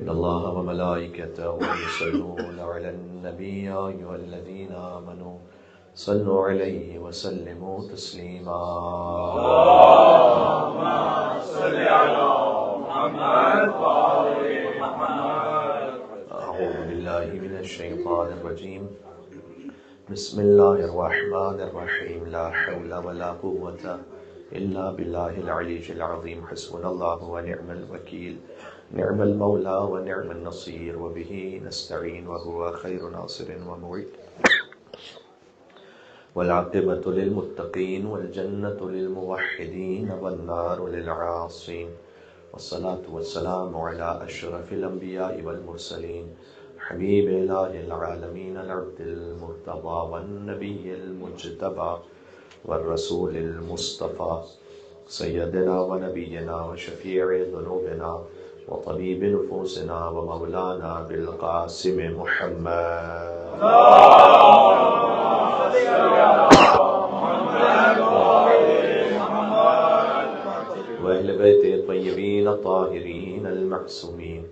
إن الله وملائكته يصلون على النبي يا أيها الذين آمنوا صلوا عليه وسلموا تسليما. اللهم صل على محمد وآل محمد. أعوذ بالله من الشيطان الرجيم. بسم الله الرحمن الرحيم. لا حول ولا قوة إلا بالله العلي العظيم. حسبنا الله ونعم الوكيل. نعم المولى ونعم النصير وبه نستعين وهو خير ناصر ومعين. والعاقبة للمتقين والجنة للموحدين والنار للعاصين. والصلاة والسلام على أشرف الأنبياء والمرسلين حبيب إله العالمين العبد المرتضى والنبي المجتبى والرسول المصطفى سيدنا ونبينا وشفيع ذنوبنا وطبيب نفوسنا ومولانا بالقاسم محمد. وأهل بيت الطيبين الطاهرين المعصومين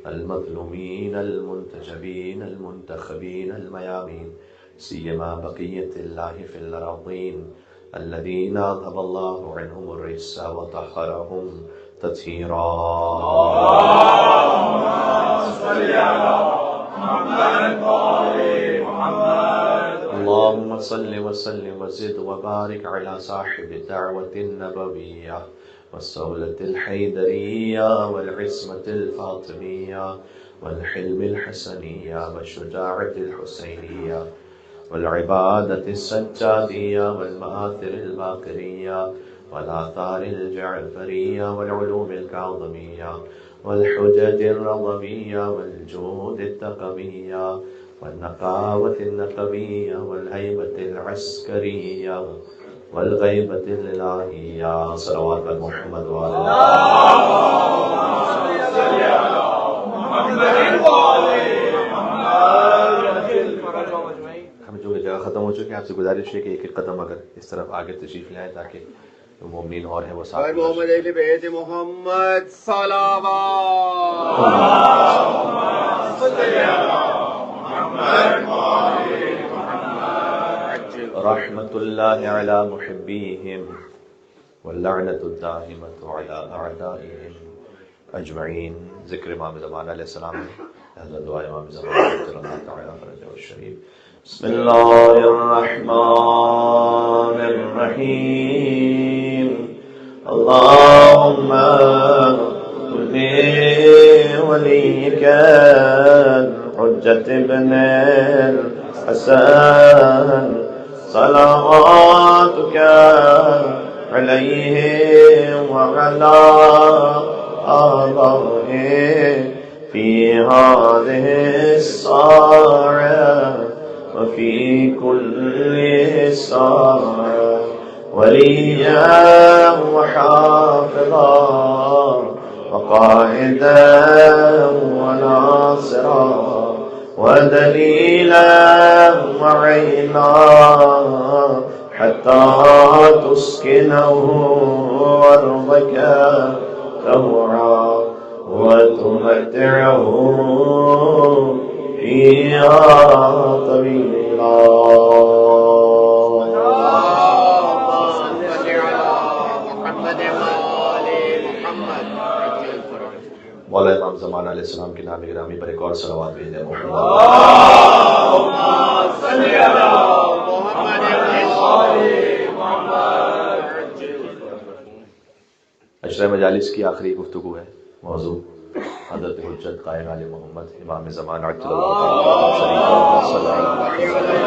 المظلومين المنتجبين المنتخبين الميامين، سيما بقية الله في الأرضين الذين أذهب الله عنهم الرجس وطهرهم تطهيرا. اللهم صل على محمد وآل محمد. اللهم صل وسلم وزد وبارك على صاحب الدعوة النبوية والصولة الحيدرية والعصمة الفاطمية والحلم الحسنية والشجاعة الحسينية والعبادة السجادية والمآثر الباقرية والآثار الجعفرية والعلوم الكاظمية والحجج الرضوية والجود التقوية والنقاوة النقوية والهيبة العسكرية والغيبة الإلهية. صلوات محمد وآل ہمیں جو جگہ ختم ہو چکی ہے، آپ سے گزارش ہے کہ ایک ایک قدم اگر اس طرف آگے تشریف لائیں تاکہ مومنین اور ہیں وہ ساتھ محمد اہل بیت محمد صلوات. رحمة الله على محبيهم واللعنة الدائمة على أعدائهم أجمعين. ذکر امام زمان علیہ السلام ہے. حضرت دعا امام زمان رضی اللہ تعالی فرجہ الشریف. بسم الله الرحمن الرحيم. اللهم وليك الحجة ابن الحسن صلواتك عليه وعلى آبائه في هذه الساعة وفي كل ساعة وليا وحافظا وقائدا وناصرا ودليلا وعينا حتى تسكنه أرضك طوعا وتمتعه فيها طويلا. مولا امام زمان علیہ السلام کے نام گرامی پر ایک اور صلوات بھیجیں. اللهم صل على محمد وآل محمد. عشرہ مجالس کی آخری گفتگو ہے. موضوع حضرت حجت قائم علی محمد امام زمان عجل اللہ تعالی صلی اللہ علیہ وسلم.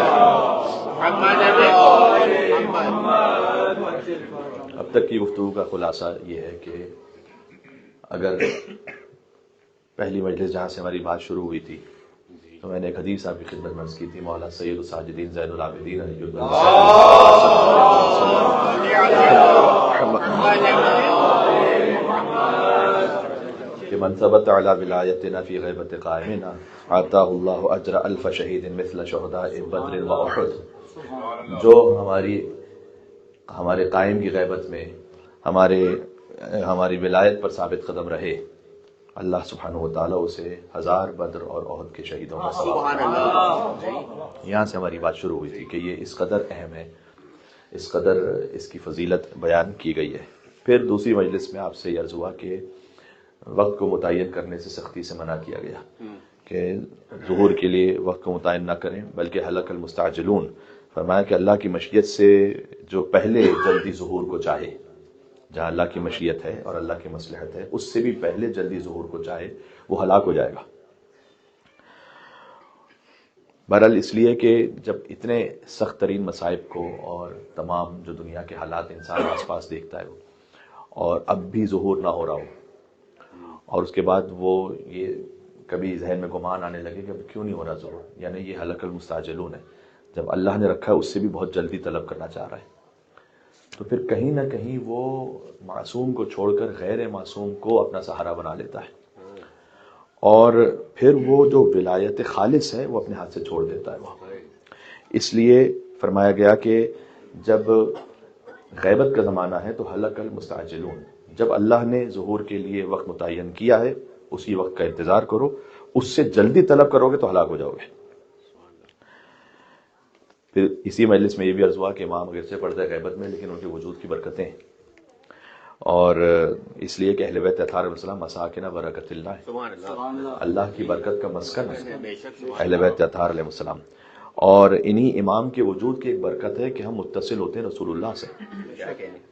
اب تک کی گفتگو کا خلاصہ یہ ہے کہ اگر پہلی مجلس جہاں سے ہماری بات شروع ہوئی تھی تو میں نے ایک حدیث آپ کی خدمت میں عرض کی تھی. مولا سید الساجدین زین العابدین کہ من ثبت علی ولایتنا فی غیبت قائمنا آتاہ اللہ اجر الف شہید مثل شہداء بدر و احد. جو ہمارے قائم کی غیبت میں ہماری ولایت پر ثابت قدم رہے اللہ سبحانہ و تعالیٰ اسے 1000 بدر اور احد کے شہیدوں میں سبحان اللہ. یہاں سے ہماری بات شروع ہوئی تھی کہ یہ اس قدر اہم ہے، اس قدر اس کی فضیلت بیان کی گئی ہے. پھر دوسری مجلس میں آپ سے یہ عرض ہوا کہ وقت کو متعین کرنے سے سختی سے منع کیا گیا کہ ظہور کے لیے وقت کو متعین نہ کریں، بلکہ ہلک المستعجلون، فرمایا کہ اللہ کی مشیت سے جو پہلے جلدی ظہور کو چاہے، جہاں اللہ کی مشیت ہے اور اللہ کی مصلحت ہے اس سے بھی پہلے جلدی ظہور کو چاہے وہ ہلاک ہو جائے گا. بہرحال اس لیے کہ جب اتنے سخت ترین مصائب کو اور تمام جو دنیا کے حالات انسان آس پاس دیکھتا ہے اور اب بھی ظہور نہ ہو رہا ہو، اور اس کے بعد وہ یہ کبھی ذہن میں گمان آنے لگے کہ اب کیوں نہیں ہو رہا ظہور، یعنی یہ ہلک المستعجلون ہے، جب اللہ نے رکھا ہے اس سے بھی بہت جلدی طلب کرنا چاہ رہا ہے، تو پھر کہیں نہ کہیں وہ معصوم کو چھوڑ کر غیر معصوم کو اپنا سہارا بنا لیتا ہے، اور پھر وہ جو ولایت خالص ہے وہ اپنے ہاتھ سے چھوڑ دیتا ہے وہ. اس لیے فرمایا گیا کہ جب غیبت کا زمانہ ہے تو ہلک المستعجلون، جب اللہ نے ظہور کے لیے وقت متعین کیا ہے اسی وقت کا انتظار کرو، اس سے جلدی طلب کرو گے تو ہلاک ہو جاؤ گے. پھر اسی مجلس میں یہ بھی عرض ہوا کہ امام اگرچہ پڑھتے غیبت میں لیکن ان کے وجود کی برکتیں ہیں، اور اس لیے کہ اہل بیت اطہار علیہ السلام مساکن برکت اللہ ہے، اللہ کی برکت کا مسکن ہے اہل بیت اطہار علیہ السلام. اور انہی امام کے وجود کی ایک برکت ہے کہ ہم متصل ہوتے ہیں رسول اللہ سے،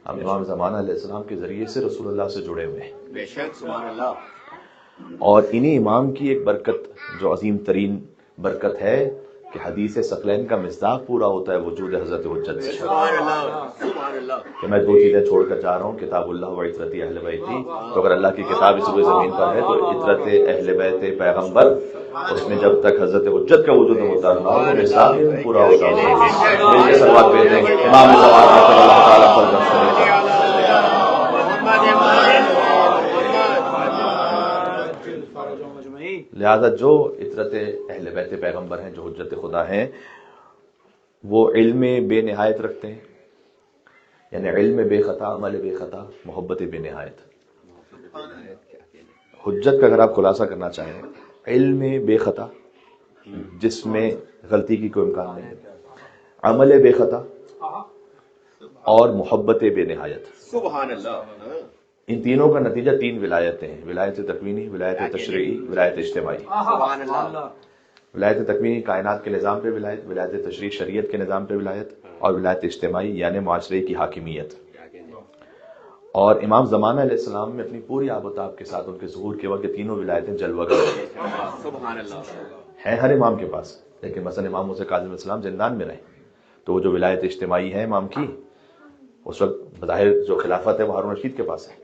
ہم امام زمانہ علیہ السلام کے ذریعے سے رسول اللہ سے جڑے ہوئے ہیں. بے شک سبحان اللہ. اور انہی امام کی ایک برکت جو عظیم ترین برکت ہے کہ حدیث ثقلین کا مصداق پورا ہوتا ہے وجود حضرت حجت سے. سبحان اللہ. سبحان اللہ. کہ میں 2 چیزیں چھوڑ کر جا رہا ہوں، کتاب اللہ و عطرتی اہل بیتی، تو اگر اللہ کی کتاب اس روئے زمین پر ہے تو عطرت اہل بیت پیغمبر، اس میں جب تک حضرت حجت کا وجود مطلق نہ ہو وہ مصداق پورا ہوتا ہے. مل کے سلوات بھیج دیں گے امام زمان صلی اللہ تعالیٰ پر لہذا جو عطرت اہل بیت پیغمبر ہیں، جو حجت خدا ہیں، وہ علم بے نہایت رکھتے ہیں، یعنی علم بے خطا، عمل بے خطا، محبت بے نہایت. حجت کا اگر آپ خلاصہ کرنا چاہیں، علم بے خطا جس میں غلطی کی کوئی امکان نہیں، عمل بے خطا اور محبت بے نہایت. سبحان اللہ. ان تینوں کا نتیجہ 3 ولایتیں ہیں، ولایت تکوینی، ولایت تشریعی، ولایت اجتماعی. سبحان اللہ. ولایت تکوینی کائنات کے نظام پہ ولایت، ولایت تشریع شریعت کے نظام پہ ولایت، اور ولایت اجتماعی یعنی معاشرے کی حاکمیت. اور امام زمانہ علیہ السلام میں اپنی پوری آب و تاب کے ساتھ ان کے ظہور کے وقت تینوں ولایتیں جلوہ گر سبحان اللہ. ہیں ہر امام کے پاس، لیکن مثلا امام موسیٰ کاظم علیہ السلام زندان میں رہے تو وہ جو ولایت اجتماعی ہے امام کی، اس وقت بظاہر جو خلافت ہے وہ ہارون رشید کے پاس ہے.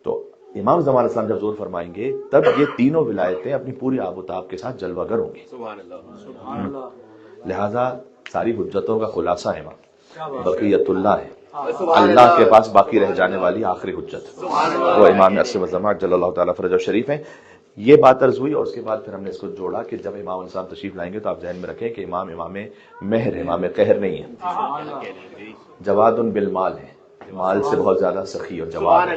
تو امام زمان علیہ السلام جب ظہور فرمائیں گے تب یہ تینوں ولایتیں اپنی پوری آب و تاب کے ساتھ جلوہ گر ہوں گی. سبحان اللہ. لہذا ساری حجتوں کا خلاصہ ہے بقیت اللہ ہے، اللہ کے پاس باقی رہ جانے والی آخری حجت وہ امام عصر والزمان جل اللہ تعالیٰ فرجہ شریف ہیں. یہ بات عرض ہوئی اور اس کے بعد پھر ہم نے اس کو جوڑا کہ جب امام علیہ السلام تشریف لائیں گے تو آپ ذہن میں رکھیں کہ امام مہر ہے، امام قہر نہیں ہے. جواد بالمال ہے، مال سے بہت زیادہ سخی اور جواد ہے.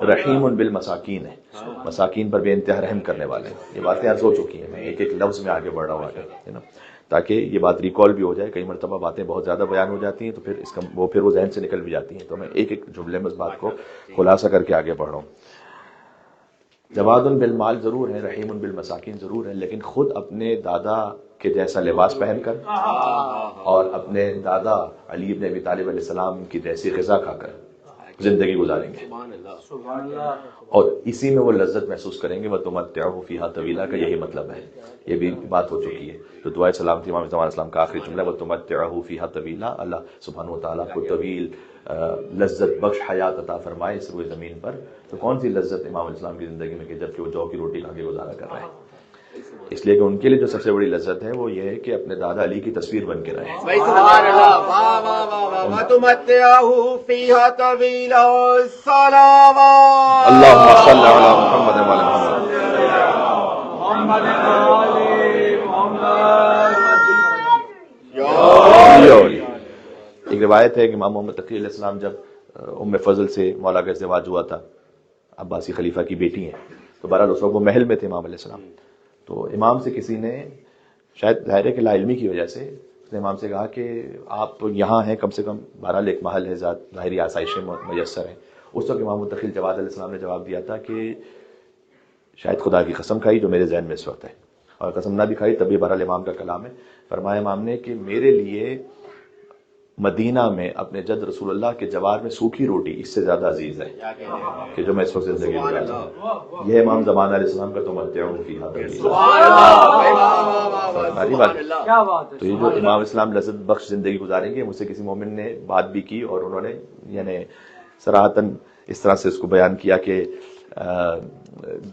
رحیم بالمساکین ہے، مساکین پر بے انتہا رحم کرنے والے ہیں. یہ باتیں عرض ہو چکی ہیں، میں ایک ایک لفظ میں آگے بڑھ رہا ہوں ہے نا، تاکہ یہ بات ریکال بھی ہو جائے. کئی مرتبہ باتیں بہت زیادہ بیان ہو جاتی ہیں تو پھر اس کا وہ ذہن سے نکل بھی جاتی ہیں، تو میں ایک ایک جملے میں اس بات کو خلاصہ کر کے آگے بڑھ رہا ہوں. جواد بالمال ضرور ہے، رحیم بالمساکین ضرور ہے، لیکن خود اپنے دادا کے جیسا لباس پہن کر اور اپنے دادا علی بن ابی طالب علیہ السلام کی جیسی غذا کھا کر زندگی گزاریں گے، اور اسی میں وہ لذت محسوس کریں گے. وَتُمَتِّعُهُ فِيهَا طَوِيلًا کا یہی مطلب ہے، یہ بھی بات ہو چکی ہے. تو دعائے سلامتی امام زمان علیہ السلام کا آخری جملہ وَتُمَتِّعُهُ فِيهَا طَوِيلًا، اللہ سبحانہ وتعالیٰ کو طویل لذت بخش حیات عطا فرمائے اس روئے زمین پر. تو کون سی لذت امام علیہ السلام کی زندگی میں کہ جبکہ وہ جو کی روٹی کھا کے گزارا کر رہے ہیں. اس لیے کہ ان کے لیے جو سب سے بڑی لذت ہے وہ یہ ہے کہ اپنے دادا علی کی تصویر بن کے رہے. سبحان اللہ. واہ واہ واہ واہ. وَتُمَتِّعُهُ فِيهَا طَوِيلًا. صلوات. اللهم صل علی محمد و علی محمد. ایک روایت ہے کہ امام محمد تقی علیہ السلام جب ام فضل سے مولا کا ازدواج ہوا تھا، عباسی خلیفہ کی بیٹی ہیں، تو بہرحال اس وقت وہ محل میں تھے امام علیہ السلام. تو امام سے کسی نے شاید ظاہر ہے کہ لا علمی کی وجہ سے اس نے امام سے کہا کہ آپ یہاں ہیں کم سے کم، بہرحال ایک محل ہے، ظاہری آسائشیں میسر ہیں. اس وقت امام التقی جواد علیہ السلام نے جواب دیا تھا کہ شاید خدا کی قسم کھائی جو میرے ذہن میں اس وقت ہے، اور قسم نہ بھی کھائی تب بھی بہرحال امام کا کلام ہے. فرمایا امام نے کہ میرے لیے مدینہ میں اپنے جد رسول اللہ کے جوار میں سوکھی روٹی اس سے زیادہ عزیز ہے کہ جو میں اس وقت زندگی گزار رہا ہوں. یہ امام زمان علیہ السلام کا تمتعون فیہا تو یہ جو امام اسلام لذت بخش زندگی گزاریں گے، مجھ سے کسی مومن نے بات بھی کی اور انہوں نے یعنی صراحتاً اس طرح سے اس کو بیان کیا کہ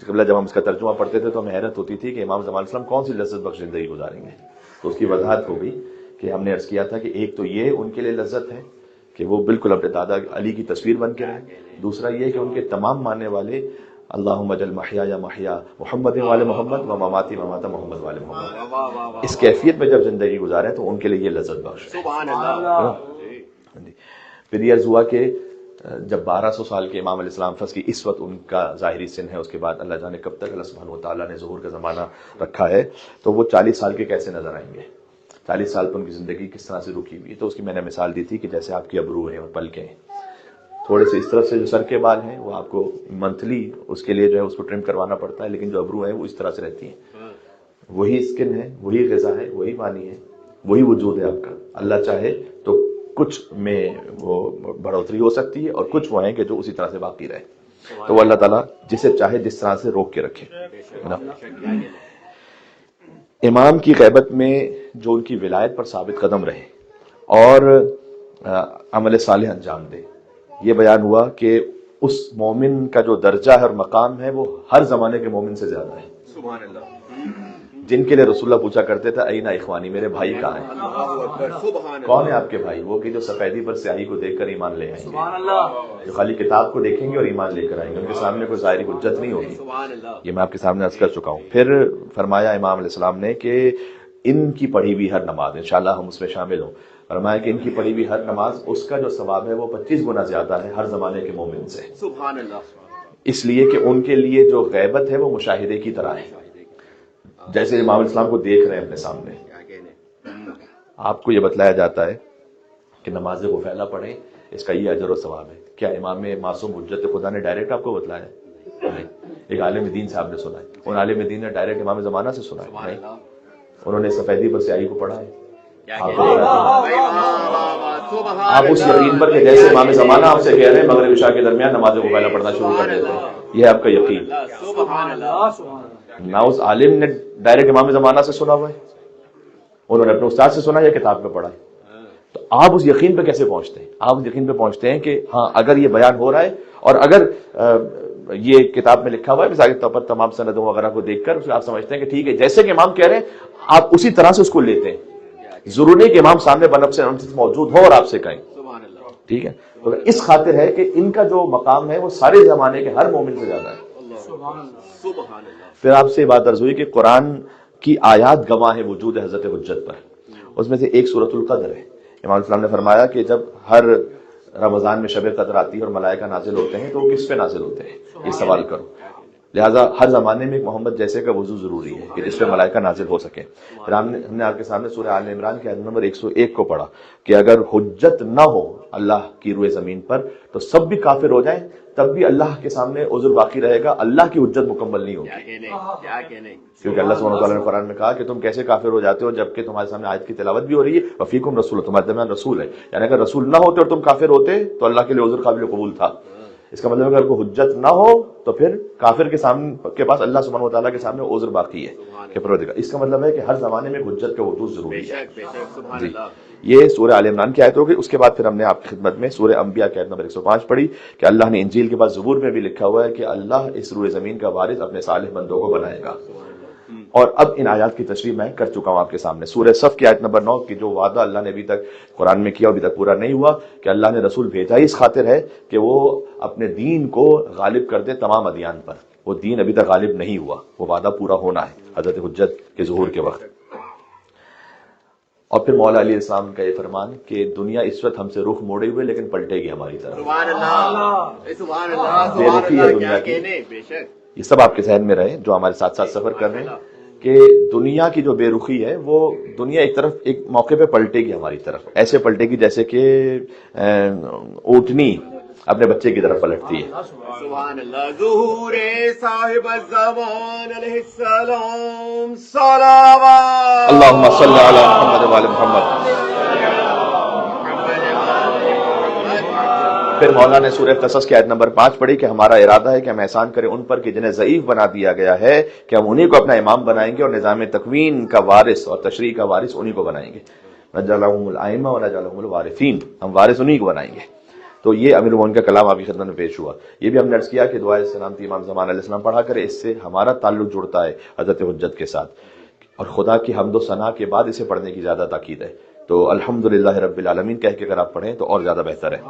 قبلہ جب ہم اس کا ترجمہ پڑھتے تھے تو ہمیں حیرت ہوتی تھی کہ امام زمان علیہ السلام کون سی لذت بخش زندگی گزاریں گے. تو اس کی وضاحت ہو گئی کہ ہم نے عرض کیا تھا کہ ایک تو یہ ان کے لیے لذت ہے کہ وہ بالکل اپنے دادا علی کی تصویر بن کے رہے. دوسرا یہ کہ ان کے تمام ماننے والے اللہم اجعل محیایا یا محیا محمد والے محمد و مماتی ممات محمد والے محمد، اس کیفیت میں جب زندگی گزارے تو ان کے لیے یہ لذت بخش ہے. سبحان اللہ. پھر یہ عرض ہوا کہ جب 1200 سال کے امام علیہ السلام فس کی اس وقت ان کا ظاہری سن ہے، اس کے بعد اللہ جانے کب تک اللہ سبحانہ و تعالیٰ نے ظہور کا زمانہ رکھا ہے، تو وہ 40 سال کے کیسے نظر آئیں گے؟ 40 سال پر ان کی زندگی کس طرح سے رکی ہوئی ہے. تو اس کی میں نے مثال دی تھی کہ جیسے آپ کے ابرو ہیں اور پلکیں ہیں، تھوڑے سے اس طرف سے جو سر کے بال ہیں وہ آپ کو منتھلی اس کے لیے جو ہے اس کو ٹرم کروانا پڑتا ہے، لیکن جو ابرو ہیں وہ اس طرح سے رہتی ہیں. وہی اسکن ہے، وہی غذا ہے، وہی پانی ہے، وہی وجود ہے آپ کا. اللہ چاہے تو کچھ میں وہ بڑھوتری ہو سکتی ہے اور کچھ وہ ہیں کہ جو اسی طرح سے باقی رہے. تو وہ اللہ تعالیٰ جسے چاہے جس طرح سے روک کے رکھے. امام کی غیبت میں جو ان کی ولایت پر ثابت قدم رہے اور عمل صالح انجام دے، یہ بیان ہوا کہ اس مومن کا جو درجہ ہے اور مقام ہے وہ ہر زمانے کے مومن سے زیادہ ہے. سبحان اللہ. جن کے لیے رسول اللہ پوچھا کرتے تھے اینا اخوانی، میرے بھائی کہاں ہیں؟ سبحان اللہ. کون ہے آپ کے بھائی؟ وہ کہ جو سفیدی پر سیاہی کو دیکھ کر ایمان لے آئیں گے، جو خالی کتاب کو دیکھیں گے اور ایمان لے کر آئیں گے، ان کے سامنے کوئی ظاہری حجت نہیں ہوگی. سبحان اللہ. یہ میں آپ کے سامنے عرض کر چکا ہوں. پھر فرمایا امام علیہ السلام نے کہ ان کی پڑھی ہوئی ہر نماز، انشاءاللہ ہم اس میں شامل ہوں، فرمایا کہ ان کی پڑھی ہوئی ہر نماز اس کا جو ثواب ہے وہ 25 گنا زیادہ ہے ہر زمانے کے مومن سے. سبحان اللہ. اس لیے کہ ان کے لیے جو غیبت ہے وہ مشاہدے کی طرح ہے، جیسے امام علیہ السلام کو دیکھ رہے ہیں اپنے سامنے. آپ کو یہ بتلایا جاتا ہے کہ نماز غفیلہ پڑھیں، اس کا یہ اجر و ثواب ہے. کیا امام معصوم حجت خدا نے ڈائریکٹ آپ کو بتلایا ہے؟ نہیں. ایک عالم دین سے آپ نے سنا ہے، ان عالم دین نے ڈائریکٹ امام زمانہ سے سنا ہے؟ نہیں. انہوں نے سفیدی پر سیاہی کو پڑھا ہے. آپ اس یقین پر کہ جیسے امام زمانہ آپ سے کہہ رہے ہیں مغرب عشاء کے درمیان نماز غفیلہ پڑھنا شروع کر دیتے ہیں، یہ آپ کا یقین. نہ اس عالم نے ڈائریکٹ امام زمانہ سے سنا ہوا ہے، انہوں نے اپنے استاد سے سنا یا کتاب میں پڑھا ہے. تو آپ اس یقین پہ کیسے پہنچتے ہیں؟ آپ اس یقین پہ پہنچتے ہیں کہ ہاں اگر یہ بیان ہو رہا ہے اور اگر یہ کتاب میں لکھا ہوا ہے، مثال کے طور پر تمام سندوں وغیرہ کو دیکھ کر آپ سمجھتے ہیں کہ ٹھیک ہے جیسے کہ امام کہہ رہے ہیں، آپ اسی طرح سے اس کو لیتے ہیں. ضروری نہیں کہ امام سامنے بنفس موجود ہو اور آپ سے کہیں. ٹھیک ہے. تو اس خاطر ہے کہ ان کا جو مقام ہے وہ سارے زمانے کے ہر مومن سے زیادہ ہے. پھر آپ سے بات عرض ہوئی کہ قرآن کی آیات گواہ ہے وجود حضرت حجت پر. اس میں سے ایک سورۃ القدر ہے. امام السلام نے فرمایا کہ جب ہر رمضان میں شب قدر آتی ہے اور ملائکہ نازل ہوتے ہیں تو وہ کس پہ نازل ہوتے ہیں؟ یہ سوال کرو. لہٰذا ہر زمانے میں ایک محمد جیسے کا وضو ضروری ہے کہ جس پہ ملائکہ نازل ہو سکے. پھر ہم نے آپ کے سامنے سورہ آل عمران کی آیت نمبر 101 کو پڑھا کہ اگر حجت نہ ہو اللہ کی روئے زمین پر تو سب بھی کافر ہو جائیں تب بھی اللہ کے سامنے عذر باقی رہے گا، اللہ کی حجت مکمل نہیں ہوگی. کیونکہ اللہ سبحانہ وتعالیٰ نے قرآن میں کہا کہ تم کیسے کافر ہو جاتے ہو جبکہ تمہارے سامنے آیت کی تلاوت بھی ہو رہی ہے، وفیکم رسول، تمہارے درمیان رسول ہے. یعنی اگر رسول نہ ہوتے اور تم کافر ہوتے تو اللہ کے لیے عذر قابل قبول تھا. اس کا مطلب اگر کوئی حجت نہ ہو تو پھر کافر کے سامنے کے پاس اللہ سبحانہ وتعالیٰ کے سامنے عذر باقی ہے کہ پروردگار. اس کا مطلب ہے کہ ہر زمانے میں حجت کا وجود ضروری ہے. جی یہ سورہ آل عمران کی آیت ہوگی. اس کے بعد پھر ہم نے آپ کی خدمت میں سورہ انبیاء کی آیت نمبر 105 پڑھی کہ اللہ نے انجیل کے بعد زبور میں بھی لکھا ہوا ہے کہ اللہ اس روئے زمین کا وارث اپنے صالح بندوں کو بنائے گا. اور اب ان آیات کی تشریح میں کر چکا ہوں آپ کے سامنے. سورہ صف کی آیت نمبر 9 کی جو وعدہ اللہ نے ابھی تک قرآن میں کیا ابھی تک پورا نہیں ہوا کہ اللہ نے رسول بھیجا ہی اس خاطر ہے کہ وہ اپنے دین کو غالب کر دے تمام ادیان پر. وہ دین ابھی تک غالب نہیں ہوا، وہ وعدہ پورا ہونا ہے حضرت حجت کے ظہور کے وقت. اور پھر مولا علیہ السلام کا یہ فرمان کہ دنیا اس وقت ہم سے رخ موڑے ہوئے لیکن پلٹے گی ہماری طرف. سبحان اللہ. سبحان اللہ. بے رخی ہے دنیا کی، یہ سب آپ کے ذہن میں رہے جو ہمارے ساتھ ساتھ سفر کر رہے ہیں، کہ دنیا کی جو بے رخی ہے وہ دنیا ایک طرف ایک موقع پہ پلٹے گی ہماری طرف، ایسے پلٹے گی جیسے کہ اونٹنی اپنے بچے کی طرف پلٹتی ہے۔ سبحان اللہ۔ ظہور صاحب الزمان علیہ السلام صلوات اللہم صلی علی محمد وعلی محمد۔ پھر مولا نے سورہ قصص کی آیت نمبر 5 پڑھی کہ ہمارا ارادہ ہے کہ ہم احسان کریں ان پر کہ جنہیں ضعیف بنا دیا گیا ہے، کہ ہم انہی کو اپنا امام بنائیں گے اور نظام تکوین کا وارث اور تشریع کا وارث انہی کو بنائیں گے۔ نجعلہم الائمہ ونجعلہم الوارثین، ہم وارث انہی کو بنائیں گے۔ تو یہ امیر المومنین کا کلام آپ کی خدمت میں پیش ہوا۔ یہ بھی ہم نے عرض کیا کہ دعائے سلامتی امام زمان علیہ السلام پڑھا کرے، اس سے ہمارا تعلق جڑتا ہے حضرت حجت کے ساتھ، اور خدا کی حمد و ثنا کے بعد اسے پڑھنے کی زیادہ تاکید ہے۔ تو الحمدللہ رب العالمین کہہ کے اگر آپ پڑھیں تو اور زیادہ بہتر ہے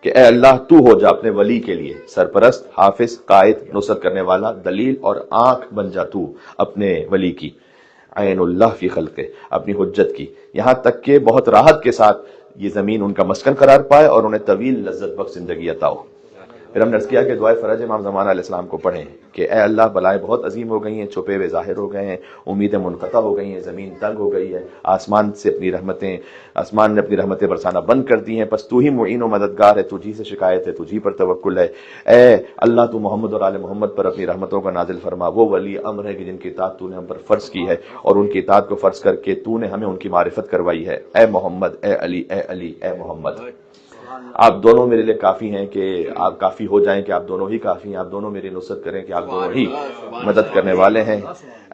کہ اے اللہ تو ہو جا اپنے ولی کے لیے سرپرست، حافظ، قائد، نصرت کرنے والا، دلیل اور آنکھ بن جا تو اپنے ولی کی، عین اللہ فی خلقہ، اپنی حجت کی، یہاں تک کہ بہت راحت کے ساتھ یہ زمین ان کا مسکن قرار پائے اور انہیں طویل لذت بخش زندگی عطا ہو۔ پھر ہم نے عرض کیا کہ دعائے فرج امام زمان علیہ السلام کو پڑھیں کہ اے اللہ بلائیں بہت عظیم ہو گئی ہیں، چھپے ہوئے ظاہر ہو گئے ہیں، امیدیں منقطع ہو گئی ہیں، زمین تنگ ہو گئی ہے، آسمان نے اپنی رحمتیں برسانا بند کر دی ہیں، بس تو ہی معین و مددگار ہے، تجھی سے شکایت ہے، تجھی پر توکل ہے۔ اے اللہ تو محمد اور آل محمد پر اپنی رحمتوں کا نازل فرما، وہ ولی امر ہے کہ جن کی اطاعت تو نے ہم پر فرض کی ہے اور ان کی اطاعت کو فرض کر کے تو نے ہمیں ان کی معرفت کروائی ہے۔ اے محمد، اے علی، اے علی، اے محمد، آپ دونوں میرے لیے کافی ہیں کہ آپ کافی ہو جائیں کہ آپ دونوں ہی کافی ہیں، آپ دونوں میری نصرت کریں کہ آپ دونوں ہی مدد کرنے والے ہیں۔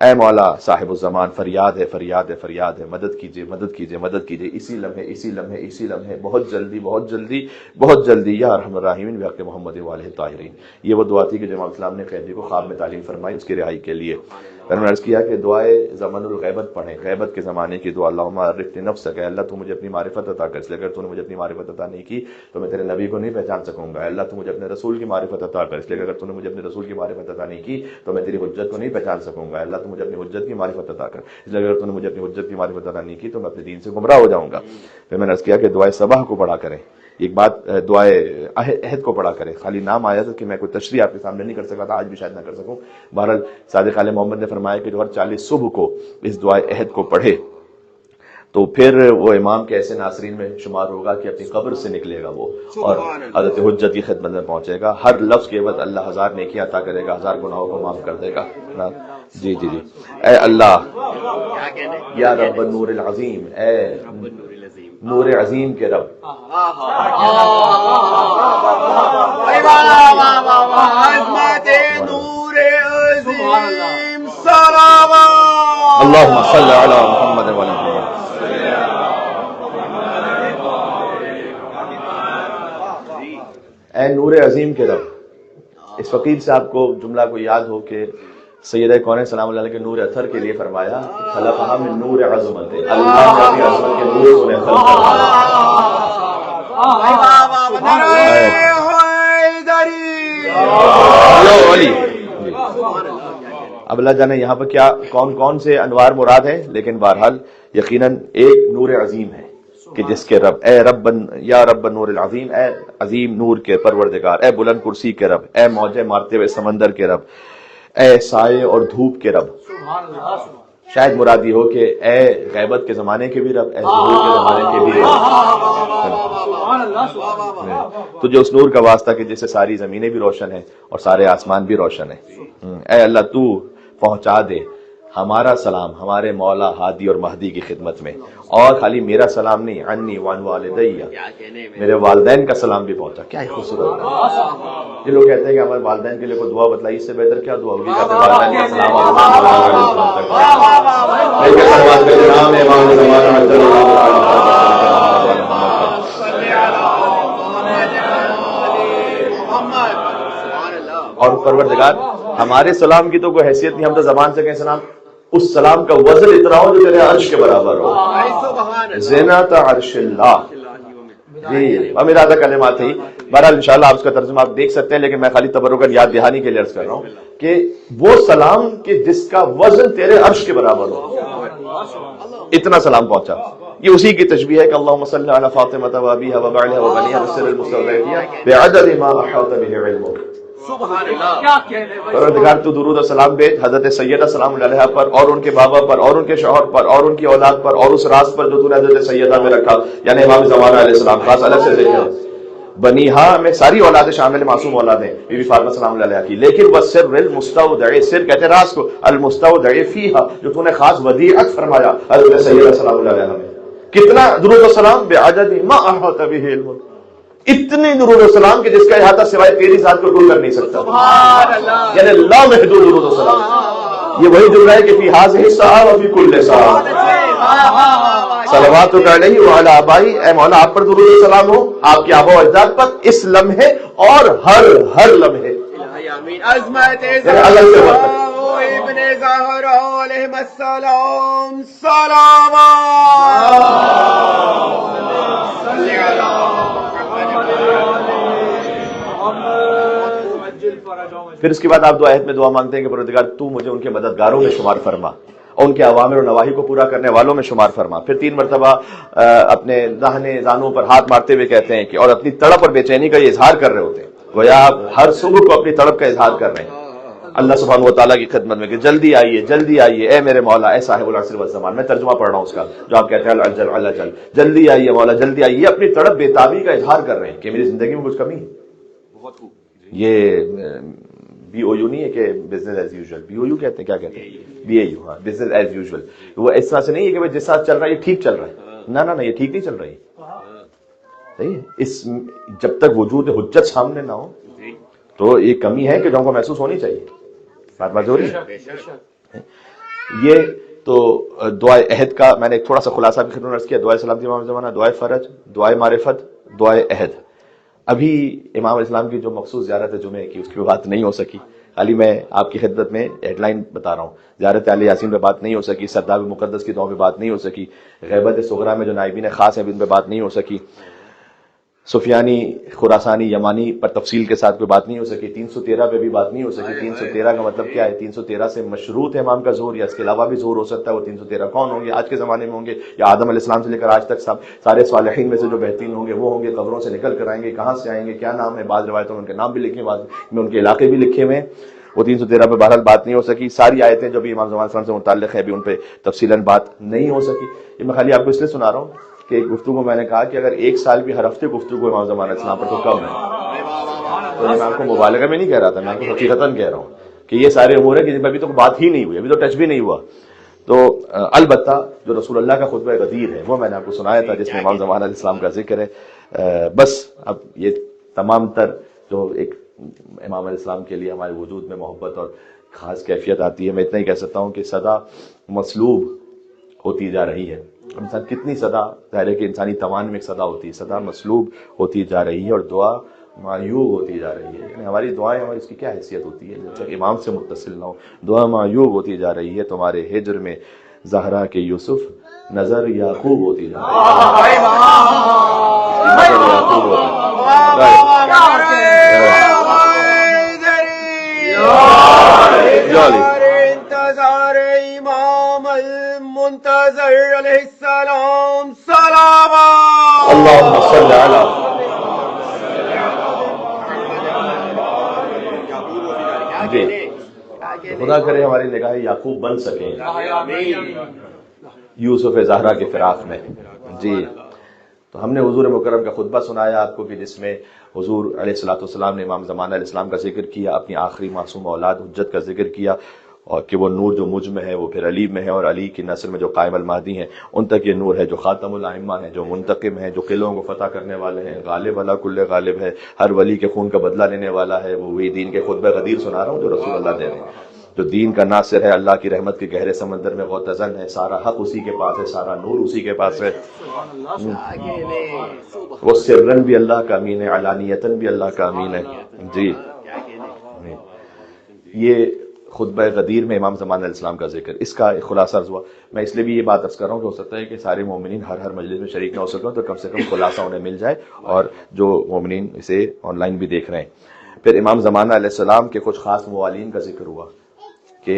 اے مولا صاحب الزمان، فریاد ہے، فریاد ہے، فریاد ہے، مدد کیجئے، مدد کیجئے، مدد کیجئے، اسی لمحے، اسی لمحے، اسی لمحے، بہت جلدی، بہت جلدی، بہت جلدی، یا ارحم الراحمین بحق محمد وآلہ الطاہرین۔ یہ وہ دعا تھی کہ جو امام اسلام نے قیدی کو خواب میں تعلیم فرمائی اس کی رہائی کے لیے۔ میں نے عرض کیا کہ دعائے زمن الغیبت پڑھیں، غیبت کے زمانے کی دعا، اللہم عرفنی نفسک، اے اللہ تو مجھے اپنی معرفت عطا کر، اس لیے اگر تو نے مجھے اپنی معرفت عطا نہیں کی تو میں تیرے نبی کو نہیں پہچان سکوں گا۔ اے اللہ تو مجھے اپنے رسول کی معرفت عطا کر، اس لیے اگر تو نے مجھے اپنے رسول کی معرفت عطا نہیں کی تو میں تیری حجت کو نہیں پہچان سکوں گا۔ اے اللہ تو مجھے اپنی حجت کی معرفت عطا کر، اس لیے اگر تو نے مجھے اپنی حجت کی معرفت عطا نہیں کی تو میں اپنے دین سے گمراہ ہو جاؤں گا۔ پھر میں نے عرض کیا کہ دعائے صباح کو پڑھا کریں، ایک بات دعائے عہد کو پڑھا کریں، خالی نام آیا تھا کہ میں کوئی تشریح آپ کے سامنے نہیں کر سکا تھا، آج بھی شاید نہ کر سکوں۔ بہرحال صادق آل محمد نے فرمایا کہ جو ہر 40 صبح کو اس دعائے عہد کو پڑھے تو پھر وہ امام کے ایسے ناصرین میں شمار ہوگا کہ اپنی قبر سے نکلے گا وہ اور حضرت حجت کی خدمت میں پہنچے گا۔ ہر لفظ کے عوض اللہ 1000 نیکیاں عطا کرے گا، 1000 گناہوں کو معاف کر دے گا۔ جی جی جی، اے اللہ یا رب النور العظیم، اے نور عظیم کے رب، عظمت نور عظیم صلوات اللہم صلی علی محمد وعلی محمد۔ اے نور عظیم کے رب، اس فقیر سے آپ کو جملہ کو یاد ہو کہ سیدہ کونین سلام اللہ علیہ کے نور اثر کے لیے فرمایا خلقہا من نور عظمت، اللہ نے اپنی عظمت کے نور کو خلق فرمایا۔ اب اللہ جانے یہاں پر کیا کون کون سے انوار مراد ہیں، لیکن بہرحال یقیناً ایک نور عظیم ہے کہ جس کے رب، اے رب یا رب نور العظیم، اے عظیم نور کے پروردگار، اے بلند کرسی کے رب، اے موجیں مارتے ہوئے سمندر کے رب، اے سائے اور دھوپ کے رب۔ شاید مراد یہ ہو کہ اے غیبت کے زمانے کے بھی رب، اے ظہور کے زمانے کے بھی رب، تجھے اس نور کا واسطہ کہ جس سے ساری زمینیں بھی روشن ہیں اور سارے آسمان بھی روشن ہیں۔ اے اللہ تو پہنچا دے ہمارا سلام ہمارے مولا ہادی اور مہدی کی خدمت میں، اور خالی میرا سلام نہیں، عنی وعن والدی، میرے والدین کا سلام بھی پہنچا۔ کیا خوبصورت ہے۔ یہ لوگ کہتے ہیں کہ ہمارے والدین کے لیے کوئی دعا بتلائی، اس سے بہتر کیا دعا ہوگی کہ اپنے والدین کا سلام اور پروردگار ہمارے سلام کی تو کوئی حیثیت نہیں، ہم تو زبان سے کہیں سلام، اس سلام کا وزن اتنا ہو جو تیرے عرش کے برابر ہو، زینت عرش اللہ۔ جی میرا آدھا کلمات ہی، بہرحال انشاءاللہ آپ اس کا ترجمہ آپ دیکھ سکتے ہیں، لیکن میں خالی تبرکاً یاد دہانی کے لیے عرض کر رہا ہوں کہ وہ سلام کہ جس کا وزن تیرے عرش کے برابر ہو، اتنا سلام پہنچا۔ یہ اسی کی تشبیہ ہے کہ اللہم صلی علی فاطمہ و ابیہا و بعلہا و بنیہا والسر المستودع فیہا بعدد ما احاط بہ علمک۔ سبحان اللہ. کیا کہنے بھائی. پروردگار تو درود و سلام بھیج حضرت سیدہ سلام علیہ پر اور ان کے بابا پر اور ان کے شوہر پر اور ان کی اولاد پر اور اس راز پر جو تو نے حضرت سیدہ میں رکھا یعنی امام زمانہ علیہ السلام خاص الگ سے ذکر بنی ہاں میں ساری اولادیں شامل معصوم اولادیں بی بی فاطمہ سلام علیہ کی لیکن وہ سر المستودع سر کہتے راز کو المستودع فیہا جو تو نے خاص ودیعت فرمایا حضرت سیدہ سلام علیہ میں کتنا درود و سلام بعدد ما احاط به علم اتنی درود و سلام کہ جس کا احاطہ سوائے تیری ذات کو کوئی کر نہیں سکتا سبحان اللہ. یعنی لا محدود درود و سلام یہ وہی جملہ ہے کہ فی ہذہ الساعہ و فی کل ساعہ صلواتک علیہ وعلی آبائی اے مولا آپ پر درود و سلام ہو آپ کے آبا و اجداد پر اس لمحے اور ہر لمحے. آمین. عظمت الگ سے زہرا و ابن زہرا علیہ السلام سلام. صلی پھر اس کے بعد آپ دعا عہد میں دعا مانگتے ہیں کہ پروردگار تو مجھے ان کے مددگاروں میں شمار فرما اور ان کے اوامر و نواہی کو پورا کرنے والوں میں شمار فرما. پھر 3 مرتبہ اپنے داہنے زانوں پر ہاتھ مارتے ہوئے کہتے ہیں کہ اور اپنی تڑپ اور بے چینی کا یہ اظہار کر رہے ہوتے ہیں گویا آپ ہر صبح کو اپنی تڑپ کا اظہار کر رہے ہیں اللہ سبحانہ و تعالیٰ کی خدمت میں کہ جلدی آئیے اے میرے مولا اے صاحب العصر والزمان. میں ترجمہ پڑھ رہا ہوں اس کا جو آپ کہتے ہیں العجل العجل جلدی آئیے مولا جلدی آئیے. یہ اپنی تڑپ بے تابی کا اظہار کر رہے ہیں کہ میری زندگی میں کچھ کمی ہے. بہت خوب. یہ BOU نہیں ہے کہ بزنس ایز یوزول BOU کہتے ہیں کیا کہتے ہیں BAU ہاں بزنس ایز یوزول. وہ اس طرح سے نہیں ہے کہ جس ساتھ چل رہا ہے یہ ٹھیک چل رہا ہے نہ یہ ٹھیک نہیں چل رہی صحیح ہے. اس جب تک وجود حجت سامنے نہ ہو تو یہ کمی ہے کہ جو ہم کو محسوس ہونی چاہیے. بات ہو رہی ہے. یہ تو دعائے عہد کا میں نے ایک تھوڑا سا خلاصہ بھی خدمت عرض کیا. دعائے سلامتی امام زمانہ دعائے فرج دعائے معرفت دعائے عہد. ابھی امام اسلام کی جو مخصوص زیارت جمعہ کی اس کی بات نہیں ہو سکی. خالی میں آپ کی خدمت میں ہیڈ لائن بتا رہا ہوں. زیارت علی یاسین پہ بات نہیں ہو سکی. سرداب مقدس کی دعا پہ بات نہیں ہو سکی. غیبت صغریٰ میں جو نائبین خاص ہیں ان پہ بات نہیں ہو سکی. سفیانی خراسانی یمانی پر تفصیل کے ساتھ کوئی بات نہیں ہو سکی. 313 پہ بھی بات نہیں ہو سکی. 313 کا مطلب کیا ہے؟ 313 سے مشروط ہے امام کا ظہور یا اس کے علاوہ بھی ظہور ہو سکتا ہے. وہ 313 کون ہوں گے؟ آج کے زمانے میں ہوں گے یا آدم علیہ السلام سے لے کر آج تک سارے صالحین میں سے جو بہترین ہوں گے وہ ہوں گے. قبروں سے نکل کر آئیں گے. کہاں سے آئیں گے؟ کیا نام ہے؟ بعض روایتوں میں ان کے نام بھی لکھے ہیں بعض میں ان کے علاقے بھی لکھے ہوئے ہیں. وہ 313 پہ بہرحال بات نہیں ہو سکی. ساری آیتیں جو بھی امام زمان صلی اللہ علیہ وسلم سے متعلق ہیں بھی ان پہ تفصیلاً بات نہیں ہو سکی. یہ میں خالی آپ کو اس لیے سنا رہا ہوں کہ گفتگو میں نے کہا کہ اگر ایک سال بھی ہر ہفتے گفتگو امام زمان علیہ السلام پر تو کم ہے. تو میں آپ کو مبالغہ میں نہیں کہہ رہا تھا, میں آپ کو حقیقتاً کہہ رہا ہوں کہ یہ سارے امور ہیں کہ جن پہ ابھی تو بات ہی نہیں ہوئی, ابھی تو ٹچ بھی نہیں ہوا. تو البتہ جو رسول اللہ کا خطبہ غدیر ہے وہ میں نے آپ کو سنایا تھا جس میں امام زمان علیہ السلام کا ذکر ہے. بس اب یہ تمام تر جو ایک امام علیہ السلام کے لیے ہمارے وجود میں محبت اور خاص کیفیت آتی ہے, میں اتنا ہی کہہ سکتا ہوں کہ صدا مصلوب ہوتی جا رہی ہے. انسان کتنی صدا, ظاہر ہے کہ انسانی توان میں ایک صدا ہوتی ہے, صدا مصلوب ہوتی جا رہی ہے اور دعا معیوب ہوتی جا رہی ہے. یعنی ہماری دعائیں ہماری اس کی کیا حیثیت ہوتی ہے جب تک امام سے متصل نہ ہو. دعا معیوب ہوتی جا رہی ہے. تمہارے ہجر میں زہرا کے یوسف نظر یعقوب ہوتی جا رہی ہے. نظر یعقوب انتظار امام المنتظر علیہ السلام سلام. اللہم صلی علی خدا کرے ہماری نگاہیں یعقوب بن سکیں یوسف زہرا کے فراق میں. جی تو ہم نے حضور مکرم کا خطبہ سنایا آپ کو کہ جس میں حضور علیہ الصلوۃ والسلام نے امام زمانہ علیہ السلام کا ذکر کیا, اپنی آخری معصوم اولاد حجت کا ذکر کیا, اور کہ وہ نور جو مجھ میں ہے وہ پھر علی میں ہے, اور علی کی نسل میں جو قائم المہدی ہیں ان تک یہ نور ہے, جو خاتم الائمہ ہیں, جو منتقم ہیں, جو قلعوں کو فتح کرنے والے ہیں, غالب علی کل غالب ہے, ہر ولی کے خون کا بدلہ لینے والا ہے. وہ وہی دین کے خطبہ غدیر سنا رہا ہوں جو رسول اللہ دے رہے ہیں, جو دین کا ناصر ہے, اللہ کی رحمت کے گہرے سمندر میں غوطہ ہے. سارا حق اسی کے پاس ہے, سارا نور اسی کے پاس ہے. وہ سرن بھی اللہ کا امین ہے, علانیتاً بھی اللہ کا امین ہے. جی یہ خطبہ غدیر میں امام زمان علیہ السلام کا ذکر, اس کا خلاصہ ہوا. میں اس لیے بھی یہ بات عرض کر رہا ہوں کہ ہو سکتا ہے کہ سارے مومنین ہر مجلس میں شریک نہ ہو سکیں, تو کم سے کم خلاصہ انہیں مل جائے, اور جو مومنین اسے آن لائن بھی دیکھ رہے ہیں. پھر امام زمانہ علیہ السلام کے کچھ خاص موالین کا ذکر ہوا کہ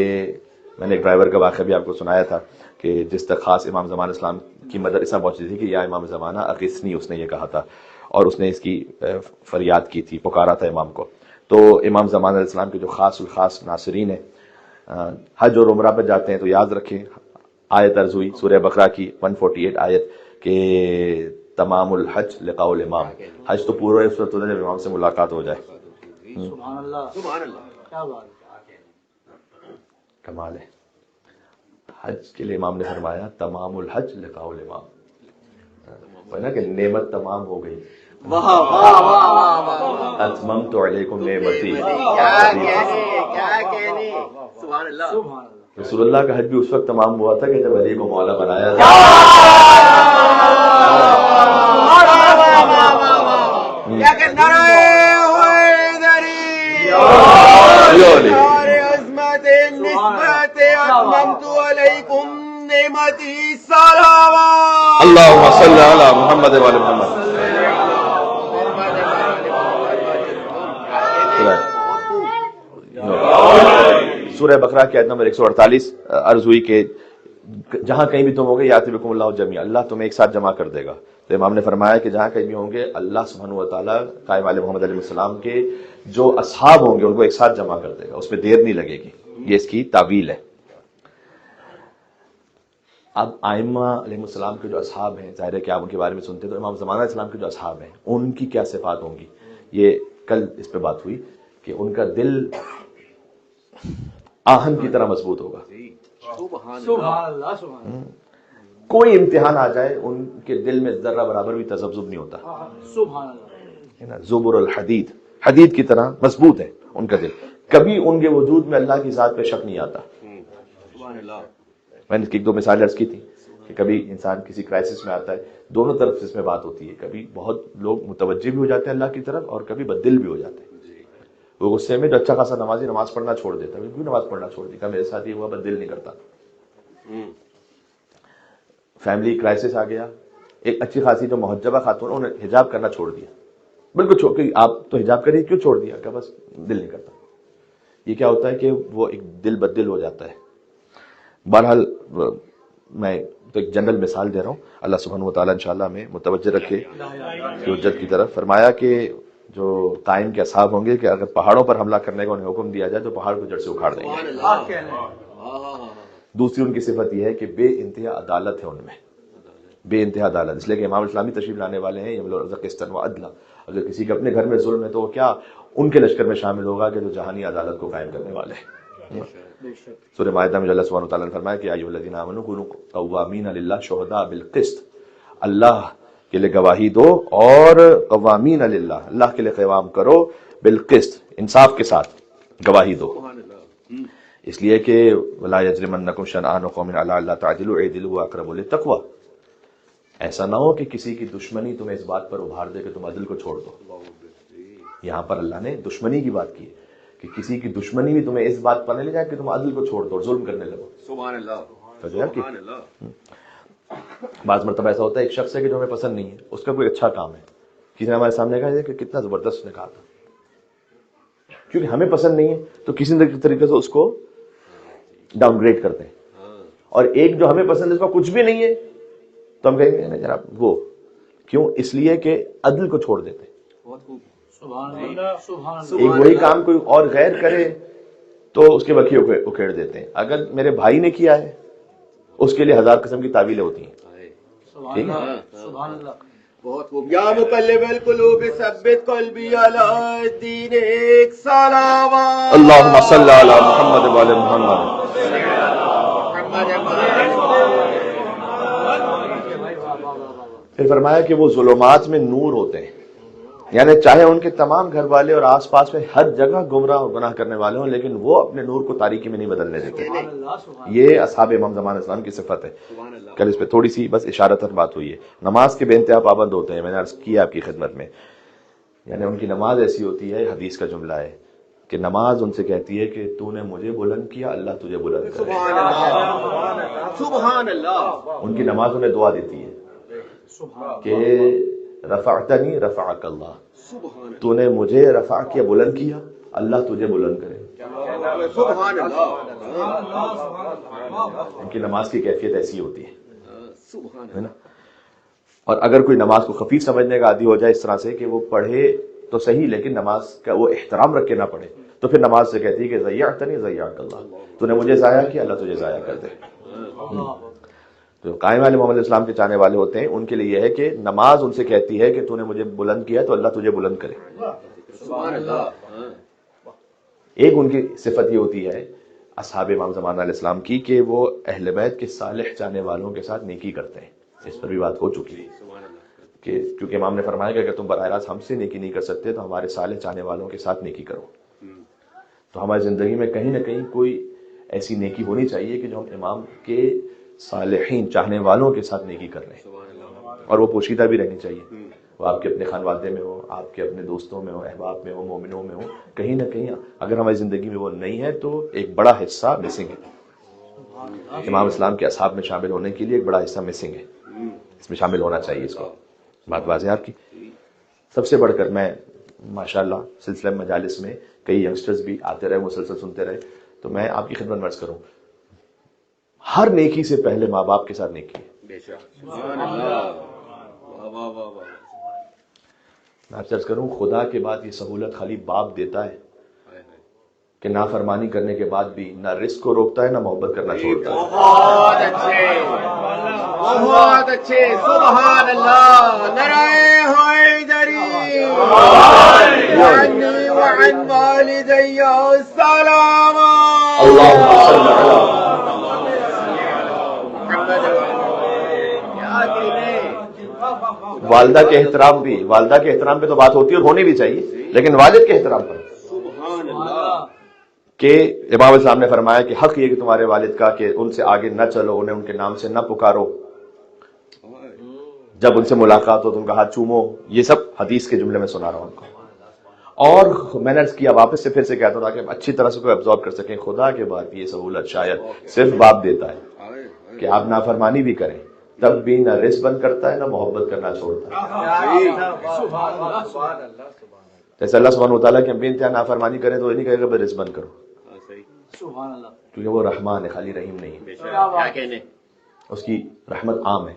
میں نے ایک ڈرائیور کا واقعہ بھی آپ کو سنایا تھا کہ جس تک خاص امام زمان اسلام کی مدد اس طرح پہنچی تھی کہ یا امام زمانہ اغثنی, اس نے یہ کہا تھا اور اس نے اس کی فریاد کی تھی, پکارا تھا امام کو. تو امام زمان علیہ السلام کے جو خاص الخاص ناصرین ہیں حج اور عمرہ پہ جاتے ہیں تو یاد رکھیں آیت عرض ہوئی سورہ بقرہ کی 148 آیت کہ تمام الحج لقاء الامام، حج تو پورا اس وقت ہوتا ہے جب امام سے ملاقات ہو جائے. سبحان اللہ سبحان اللہ، کیا بات کمال ہے. حج کے لیے امام نے فرمایا تمام الحج لقاء الامام، ورنہ کہ نعمت تمام ہو گئی. واہ واہ واہ واہ، اتممت علیکم نعمتی. کیا کہنے، سبحان اللہ. رسول اللہ کا حج بھی اس وقت تمام ہوا تھا کہ جب علی کو مولا بنایا تھا. کیا کہ نعرہ حیدری عظمت نسبت اتممت علیکم نعمتی صلوات. اللہم صلی علی محمد و علی محمد. سورہ بقرہ کی آیت نمبر 148 عرض ہوئی کہ جہاں کہیں بھی تم ہوگے یاتی بکم اللہ جمیعا، اللہ تمہیں ایک ساتھ جمع کر دے گا. تو امام نے فرمایا کہ جہاں کہیں بھی ہوں گے اللہ سبحانہ و تعالیٰ قائم علیہ محمد علیہ السلام کے جو اصحاب ہوں گے ان کو ایک ساتھ جمع کر دے گا، اس میں دیر نہیں لگے گی. یہ اس کی تعویل ہے. اب آئمہ علیہ السلام کے جو اصحاب ہیں، ظاہر ہے کہ آپ ان کے بارے میں سنتے ہیں، تو امام زمانہ علیہ السلام کے جو اصحاب ہیں ان کی کیا صفات ہوں گی. یہ کل اس پہ بات ہوئی کہ ان کا دل آہن کی طرح مضبوط ہوگا. سبحان اللہ سبحان اللہ. کوئی امتحان آ جائے ان کے دل میں ذرہ برابر بھی تذبذب نہیں ہوتا. سبحان اللہ. ہے نا، زبر الحدید، حدید کی طرح مضبوط ہے ان کا دل. کبھی ان کے وجود میں اللہ کی ذات پہ شک نہیں آتا. سبحان اللہ. میں نے ایک دو مثال عرض کی تھی کہ کبھی انسان کسی کرائسس میں آتا ہے، دونوں طرف سے اس میں بات ہوتی ہے. کبھی بہت لوگ متوجہ بھی ہو جاتے ہیں اللہ کی طرف اور کبھی بددل بھی ہو جاتے ہیں. وہ غصے میں جو اچھا خاصا نمازی نماز پڑھنا چھوڑ دیتا ہے، کیوں نماز پڑھنا چھوڑ دی؟ کہ میرے ساتھ یہ ہوا، بددل نہیں کرتا. فیملی کرائسس آ گیا، ایک اچھی خاصی جو محجبہ خاتون انہوں نے حجاب کرنا چھوڑ دیا، بالکل چھوڑ کے. آپ تو حجاب کریے، کیوں چھوڑ دیا؟ کہ بس دل نہیں کرتا. یہ کیا ہوتا ہے کہ وہ ایک دل بددل ہو جاتا ہے. بہرحال میں تو ایک جنرل مثال دے رہا ہوں. اللہ سبحانہ و تعالیٰ انشاءاللہ ہمیں متوجہ رکھے کہ حجت کی طرف. فرمایا کہ جو قائم کے اصحاب ہوں گے کہ اگر پہاڑوں پر حملہ کرنے کا انہیں حکم دیا جائے تو پہاڑ کو جڑ سے اکھاڑ دیں گے. دوسری ان کی صفت یہ ہے کہ بے انتہا عدالت ہے ان میں، بے انتہا عدالت. اس لیے کہ امام اسلامی تشریف لانے والے ہیں یملؤ الارض قسطا وعدلا. اگر کسی کے اپنے گھر میں ظلم ہے تو وہ کیا ان کے لشکر میں شامل ہوگا کہ جو جہانی عدالت کو قائم کرنے والے ہیں. سورہ مائدہ میں اللہ سبحانہ و تعالیٰ نے فرمایا کہ ایھا الذین آمنوا کونوا قوامین للہ شہداء بالقسط. اللہ کے لیے گواہی دو اور قوامین للہ، اللہ کے لیے قیام کرو، بالقسط، انصاف کے ساتھ گواہی دو. اس لیے کہ ولا یجرمنکم شنآن قوم علی الا تعدلوا اعدلوا هو اقرب للتقوی. ایسا نہ ہو کہ کسی کی دشمنی تمہیں اس بات پر ابھار دے کہ تم عدل کو چھوڑ دو. یہاں پر اللہ نے دشمنی کی بات کی ہے کہ کسی کی دشمنی بھی تمہیں اس بات پر نہیں لے جائے کہ تم عدل کو چھوڑ دو اور ظلم کرنے لگو. سبحان اللہ سبحان اللہ. بعض مرتبہ ایسا ہوتا ہے ایک شخص ہے کہ جو ہمیں پسند نہیں ہے، اس کا کوئی اچھا کام ہے، کسی نے ہمارے سامنے کہا کہ کتنا زبردست نے کہا تھا. کیونکہ ہمیں پسند نہیں ہے تو کسی نہ کسی طریقے سے اس کو ڈاؤن گریڈ کرتے ہیں. اور ایک جو ہمیں پسند ہے اس کا کچھ بھی نہیں ہے تو ہم کہیں گے نہیں جناب وہ کیوں؟ اس لیے کہ عدل کو چھوڑ دیتے ہیں. ایک وہی کام کوئی اور غیر کرے تو اس کے وکی اکھیڑ دیتے ہیں. اگر میرے بھائی نے کیا ہے اس کے لیے ہزار قسم کی تعویلیں ہوتی ہیں. ٹھیک ہے، سبحان اللہ. بہت خوب. یا مقلب القلوب ثبت قلبی علی دینک صلوات. اللہم صلی علی محمد و علی محمد. پھر فرمایا کہ وہ ظلمات میں نور ہوتے ہیں، یعنی چاہے ان کے تمام گھر والے اور آس پاس میں ہر جگہ گمراہ اور گناہ کرنے والے ہوں لیکن وہ اپنے نور کو تاریکی میں نہیں بدلنے دیتے. یہ اصحاب امام زمان اسلام کی صفت ہے. کل اس پہ تھوڑی سی بس اشارتاً بات ہوئی ہے. نماز کے بے انتہا پابند ہوتے ہیں. میں نے عرض کیا آپ کی خدمت میں، یعنی ان کی نماز ایسی ہوتی ہے، حدیث کا جملہ ہے کہ نماز ان سے کہتی ہے کہ تو نے مجھے بلند کیا، اللہ تجھے بلند کرے. سبحان اللہ. ان کی نماز انہیں دعا دیتی ہے کہ رفعتنی رفعک اللہ، تو نے مجھے رفع کیا، بلند کیا، اللہ تجھے بلند کرے. سبحان اللہ. ان کی نماز کی کیفیت ایسی ہوتی ہے نا. اور اگر کوئی نماز کو خفیف سمجھنے کا عادی ہو جائے اس طرح سے کہ وہ پڑھے تو صحیح، لیکن نماز کا وہ احترام رکھ کے نہ پڑھے، تو پھر نماز سے کہتی ہے کہ ضیعتنی ضیعک اللہ، تو نے مجھے ضائع کیا، اللہ تجھے ضائع کر دے۔ تو قائم علیہ محمد اسلام کے چاہنے والے ہوتے ہیں، ان کے لیے یہ ہے کہ نماز ان سے کہتی ہے کہ تو نے مجھے بلند کیا تو اللہ تجھے بلند کرے۔ سبحان اللہ۔ ایک ان کی صفت یہ ہوتی ہے اصحاب امام زمان علیہ السلام کی کہ وہ اہل بیت کے صالح چاہنے والوں کے ساتھ نیکی کرتے ہیں، اس پر بھی بات ہو چکی ہے کہ کیونکہ امام نے فرمایا کہ اگر تم براہ راست ہم سے نیکی نہیں کر سکتے تو ہمارے صالح چاہنے والوں کے ساتھ نیکی کرو۔ تو ہماری زندگی میں کہیں نہ کہیں کوئی ایسی نیکی ہونی چاہیے کہ جو ہم امام کے صالحین چاہنے والوں کے ساتھ نیکی کر رہے ہیں، اور وہ پوشیدہ بھی رہنی چاہیے، وہ آپ کے اپنے خانوادے میں ہو، آپ کے اپنے دوستوں میں ہو، احباب میں ہو، مومنوں میں ہو، کہیں نہ کہیں اگر ہماری زندگی میں وہ نہیں ہے تو ایک بڑا حصہ مسنگ ہے۔ امام اسلام کے اصحاب میں شامل ہونے کے لیے ایک بڑا حصہ مسنگ ہے، اس میں شامل ہونا چاہیے۔ اس کو بات واضح آپ کی۔ سب سے بڑھ کر میں ماشاءاللہ سلسلہ مجالس میں کئی ینگسٹرز بھی آتے رہے، مسلسل سنتے رہے، تو میں آپ کی خدمت میں عرض کروں، ہر نیکی سے پہلے ماں باپ کے ساتھ نیکی ہے۔ بے شک۔ سبحان اللہ۔ واہ واہ واہ واہ۔ میں آپ سے عرض کروں، خدا کے بعد یہ سہولت خالی باپ دیتا ہے کہ نافرمانی کرنے کے بعد بھی نہ رزق کو روکتا ہے نہ محبت کرنا چھوڑتا ہے۔ بہت اچھے، بہت اچھے، سبحان اللہ۔ نعرہ حیدری وعنی وعن والدی السلام۔ اللہم صلی علی والدہ کے احترام بھی، والدہ کے احترام پہ تو بات ہوتی ہے اور ہونی بھی چاہیے، لیکن والد کے احترام پر سبحان اللہ۔ کہ امام اسلام نے فرمایا کہ حق یہ کہ تمہارے والد کا کہ ان سے آگے نہ چلو، انہیں ان کے نام سے نہ پکارو، جب ان سے ملاقات ہو تو ان کا ہاتھ چومو، یہ سب حدیث کے جملے میں سنا رہا ہوں آپ کو۔ اور میں نے عرض کیا، واپس سے پھر سے کہتا تھا کہ اچھی طرح سے کوئی ابزارو کر سکیں، خدا کے بعد یہ سہولت شاید صرف باپ دیتا ہے کہ آپ نافرمانی بھی کریں تب بھی نہ رزق بند کرتا ہے نہ محبت کرنا چھوڑتا ہے۔ جیسے اللہ سبحانہ وتعالیٰ کی ہم بھی انتہا نافرمانی کریں تو یہ نہیں کہے گا بس رزق بند کرو، کیونکہ وہ رحمان ہے، خالی رحیم نہیں ہے، کیا کہنے۔ اس کی رحمت عام ہے۔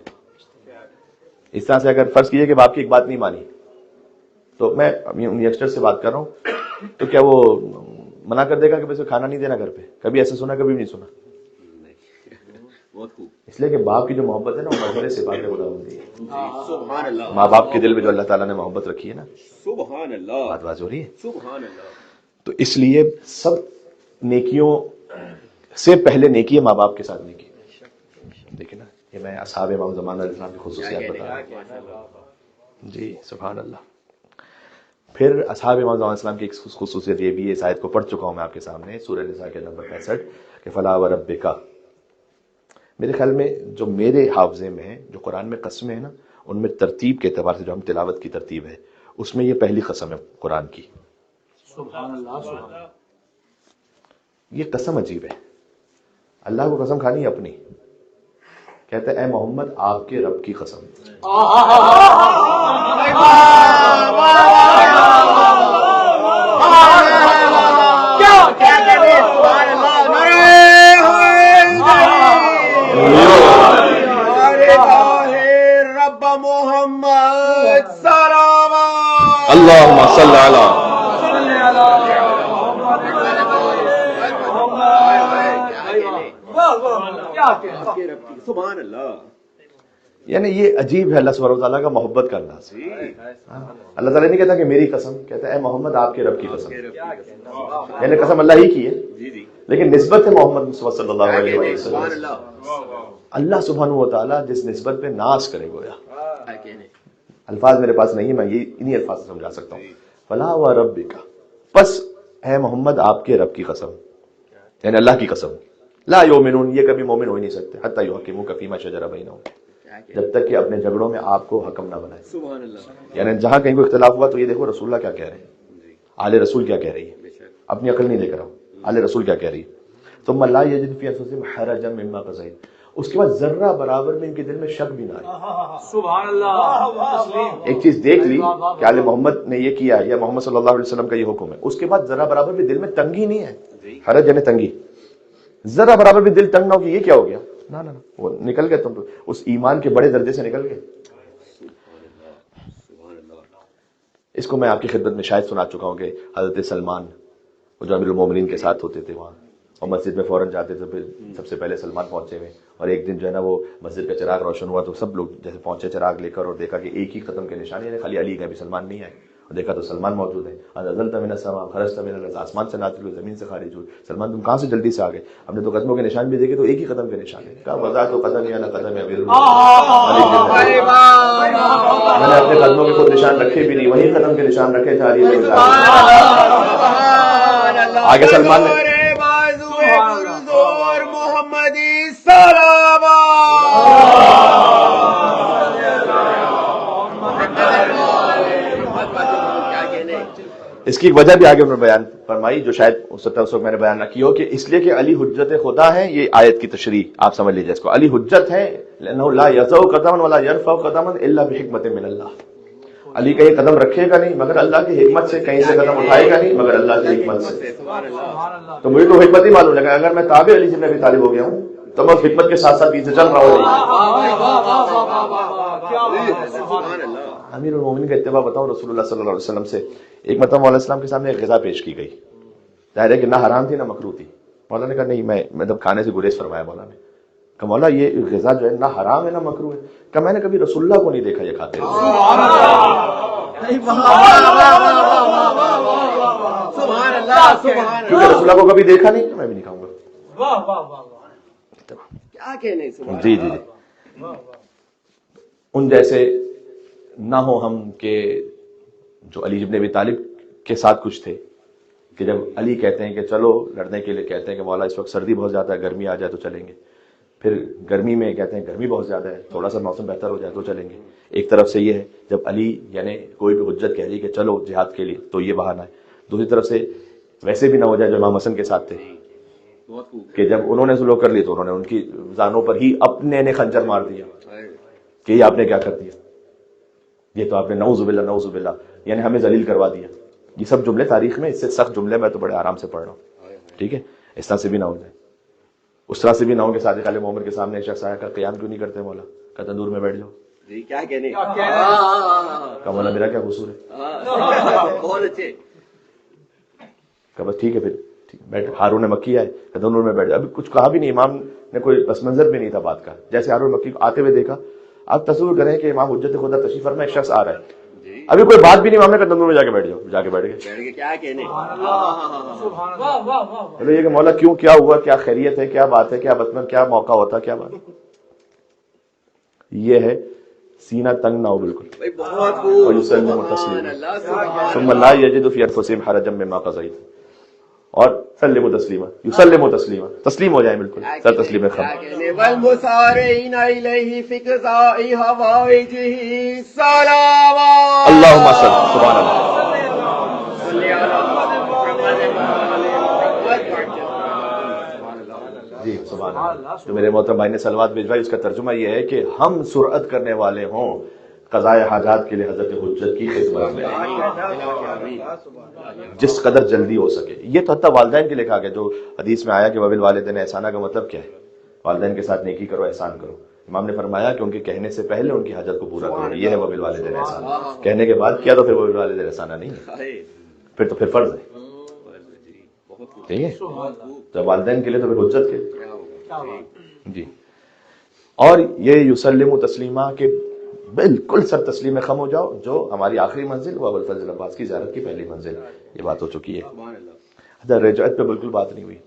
اس طرح سے اگر فرض کیجئے کہ باپ کی ایک بات نہیں مانی، تو میں ان یگسٹر سے بات کر رہا ہوں، تو کیا وہ منع کر دے گا کہ بس کھانا نہیں دینا گھر پہ؟ کبھی ایسا سنا؟ کبھی بھی نہیں سنا۔ اس لیے کہ باپ کی جو محبت ہے نا وہ مظہر صفات خدا بندی ہے۔ سبحان اللہ۔ ماں باپ کے دل میں جو اللہ تعالیٰ نے محبت رکھی ہے نا، سبحان اللہ۔ بات واضح ہو رہی ہے۔ سبحان اللہ۔ تو اس لیے سب نیکیوں سے پہلے نیکی ہے ماں باپ کے ساتھ نیکی۔ دیکھیں نا، یہ میں اصحاب امام زمان علیہ السلام کی خصوصیات بتا رہا ہوں۔ جی سبحان اللہ۔ پھر اصحاب امام زمان علیہ السلام کی ایک خصوصیت یہ بھی ہے، اس آیت کو پڑھ چکا ہوں میں آپ کے سامنے، سورہ نساء کے نمبر 65 کہ فلا وربک۔ میرے خیال میں جو میرے حافظے میں ہے، جو قرآن میں قسمیں ہیں نا، ان میں ترتیب کے اعتبار سے جو ہم تلاوت کی ترتیب ہے اس میں یہ پہلی قسم ہے قرآن کی۔ سبحان اللہ سبحان اللہ۔ یہ قسم عجیب ہے، اللہ کو قسم کھانی ہے اپنی، کہتا ہے اے محمد آپ کے رب کی قسم۔ رب محمد سلام اللہم صلی علی سبحان اللہ۔ یعنی یہ عجیب ہے اللہ سبحانہ وتعالیٰ کا محبت کا انداز۔ اللہ تعالیٰ نہیں کہتا کہ میری قسم، کہتا ہے اے محمد آپ کے رب کی قسم، یعنی قسم اللہ ہی کی ہے، لیکن نسبت ہے محمد مصطفیٰ صلی اللہ علیہ وسلم۔ اللہ سبحانہ وتعالیٰ جس نسبت پہ ناز کرے گویا، الفاظ میرے پاس نہیں ہے، میں یہ انہی الفاظ سے سمجھا سکتا ہوں، فلا وربک، پس اے محمد آپ کے رب کی قسم، یعنی اللہ کی قسم، لا یؤمنون، یہ کبھی مومن ہو ہی نہیں سکتے، حتی یحکموک فیما شجر بینہم، جب تک کہ اپنے جھگڑوں میں آپ کو حکم نہ بنائے۔ سبحان اللہ۔ یعنی جہاں کہیں کوئی اختلاف ہوا تو یہ دیکھو رسول اللہ کیا کہہ رہے ہیں، آل رسول کیا کہہ رہی ہے، اپنی عقل نہیں لے کر آؤ، آل رسول کیا کہہ رہی ہے، ثم لا یجد فی انفسہم حرجا مما قضیت، اس کے بعد ذرہ برابر میں ان کے دل میں شک بھی نہ آئے۔ سبحان اللہ۔ ایک چیز دیکھ لی کہ آل محمد نے یہ کیا یا محمد صلی اللہ علیہ وسلم کا یہ حکم ہے، اس کے بعد ذرہ برابر بھی دل میں تنگی نہیں ہے، حرج یعنی تنگی، ذرا برابر بھی دل تنگ نہ ہو کہ یہ کیا ہو گیا، نہ نہ، وہ نکل گئے تم اس ایمان کے بڑے درجے سے نکل گئے۔ اس کو میں آپ کی خدمت میں شاید سنا چکا ہوں کہ حضرت سلمان وہ جو امیر المومنین کے ساتھ ہوتے تھے وہاں، اور مسجد میں فوراً جاتے تھے، پھر سب سے پہلے سلمان پہنچے ہوئے، اور ایک دن جو ہے نا وہ مسجد کا چراغ روشن ہوا تو سب لوگ جیسے پہنچے چراغ لے کر، اور دیکھا کہ ایک ہی قدم کے نشان ہے، خالی علی کا بھی سلمان نہیں آئے، اور دیکھا تو سلمان موجود ہے. نزلت من السماء خرجت من الارض، آسمان سے نازل ہوئے زمین سے خارج ہوئے. سلمان تم کہاں سے جلدی سے آ گئے؟ ہم نے تو قدموں کے نشان بھی دیکھے تو ایک ہی قدم کے نشان ہے. کہا وضعت قدم یا قدم امیر المومنین، میں نے اپنے قدموں کے خود نشان رکھے بھی نہیں، وہی قدم کے نشان رکھے تھے علی رضی اللہ عنہ. آگے سلمان نے محمدی صلوات. اس کی ایک وجہ بھی آگے انہوں نے بیان فرمائی جو شاید اس وقت میں نے بیان نہ کی ہو، کہ اس لیے کہ علی حجت خدا ہے. یہ آیت کی تشریح آپ سمجھ لیجیے اس کو. علی حجت ہے لأنه لا يضع قدما ولا يرفع قدما الا بحکمت من اللہ. علی کہیں قدم رکھے گا نہیں مگر اللہ کی حکمت سے، کہیں سے قدم اٹھائے گا نہیں مگر اللہ کی حکمت سے. تو مجھے تو حکمت ہی معلوم لگا، اگر میں تابع علی بن ابی طالب ہو گیا ہوں تو میں حکمت کے ساتھ ساتھ پیچھے چل رہا ہوں. امیر المومنین کا اتباع بتاؤں رسول اللہ صلی اللہ علیہ وسلم سے. ایک مرتبہ مولا علیہ السلام کے سامنے ایک غذا پیش کی گئی، ظاہر ہے کہ نہ حرام تھی نہ مکروہ تھی. مولا نے کہا نہیں، میں مطلب کھانے سے گریز فرمایا. مولا نے کہ مولا یہ غذا جو ہے نہ حرام ہے نہ مکروہ ہے. کہ میں نے کبھی رسول اللہ کو نہیں دیکھا یہ کھاتے ہوئے. کیونکہ رسول اللہ کو کبھی دیکھا نہیں، میں بھی نہیں کھاؤں گا. کیا کہنے. جی جی ان جیسے نہ ہو ہم کہ جو علی بن ابی طالب کے ساتھ کچھ تھے کہ جب علی کہتے ہیں کہ چلو لڑنے کے لیے، کہتے ہیں کہ مولا اس وقت سردی بہت زیادہ ہے، گرمی آ جائے تو چلیں گے. پھر گرمی میں کہتے ہیں گرمی بہت زیادہ ہے، تھوڑا سا موسم بہتر ہو جائے تو چلیں گے. ایک طرف سے یہ ہے جب علی یعنی کوئی بھی حجت کہہ رہی کہ چلو جہاد کے لیے تو یہ بہانہ ہے. دوسری طرف سے ویسے بھی نہ ہو جائے جو امام حسن کے ساتھ تھے کہ جب انہوں نے سلوک کر لی تو انہوں نے ان کی زانوں پر ہی اپنے نے خنجر مار دیا کہ یہ آپ نے کیا کر دیا، یہ تو آپ نے نعوذ باللہ یعنی ہمیں ذلیل کروا دیا. یہ سب جملے تاریخ میں، اس سے سخت جملے میں تو بڑے آرام سے پڑھ رہا ہوں. ٹھیک ہے، اس طرح سے بھی نہ ہو جائے، اس طرح سے بھی نہ ہو کہ صادق علیہ عمر کے سامنے ایک شخص آیا کہ قیام کیوں نہیں کرتے مولا؟ کہ تندور میں بیٹھ جاؤ. جی کیا کہنے. کہ مولا میرا کیا قصور ہے؟ بہت اچھے. کہ بس ٹھیک ہے پھر بیٹھ. ہارون مکی آئے کہ تندور میں بیٹھ جاؤ. ابھی کچھ کہا بھی نہیں، امام نے کوئی پس منظر بھی نہیں تھا بات کا. جیسے ہارون مکی کو آتے ہوئے دیکھا، آپ تصور کریں کہ امام حجت خدا تشریف فرما ایک شخص آ رہا ہے، ابھی کوئی بات بھی نہیں، امام نے کہا تندور میں جا کے بیٹھ جاؤ. جا کے بیٹھ گئے. کیا کہنے. چلو یہ کہ مولا کیوں، کیا ہوا، کیا خیریت ہے، کیا بات ہے، کیا بتمن، کیا موقع ہوتا، کیا بات. یہ ہے سینہ تنگ نہ ہو بالکل. اور یسلم تسلیما ثم لا یجد فی انفسہم حرجا مما قضیت، اور سلم تسلیما یسلم تسلیما، تسلیم ہو جائیں بالکل سر تسلیم خم. والمسارعین الیہ فی قضاء حوائجہ صلوات. اللہم صل. سبحان اللہ. جی سبحان اللہ. جو میرے محترم بھائی نے سلوات بھیجوائی اس کا ترجمہ یہ ہے کہ ہم سرعت کرنے والے ہوں قضاء حاجات کے لیے حضرت حجت کی خدمت میں، جس قدر جلدی ہو سکے. یہ تو حتیٰ والدین کے لیے کہا گیا جو حدیث میں آیا کہ وبالوالدین احسانہ کا مطلب کیا ہے؟ والدین کے ساتھ نیکی کرو، احسان کرو. امام نے فرمایا کہ ان کے کہنے سے پہلے ان کی حاجت کو پورا کرو. یہ ہے وبالوالدین احسانہ. کہنے کے بعد کیا تو پھر وبالوالدین احسانہ نہیں ہے، پھر تو پھر فرض ہے. ٹھیک ہے، جب والدین کے لیے تو پھر حجت کے. جی اور یہ یسلم تسلیما کہ بالکل سر تسلیم خم ہو جاؤ. جو ہماری آخری منزل وہ ابوالفضل عباس کی زیارت کی پہلی منزل. یہ بات ہو چکی ہے. رجعت پہ بالکل بات نہیں ہوئی.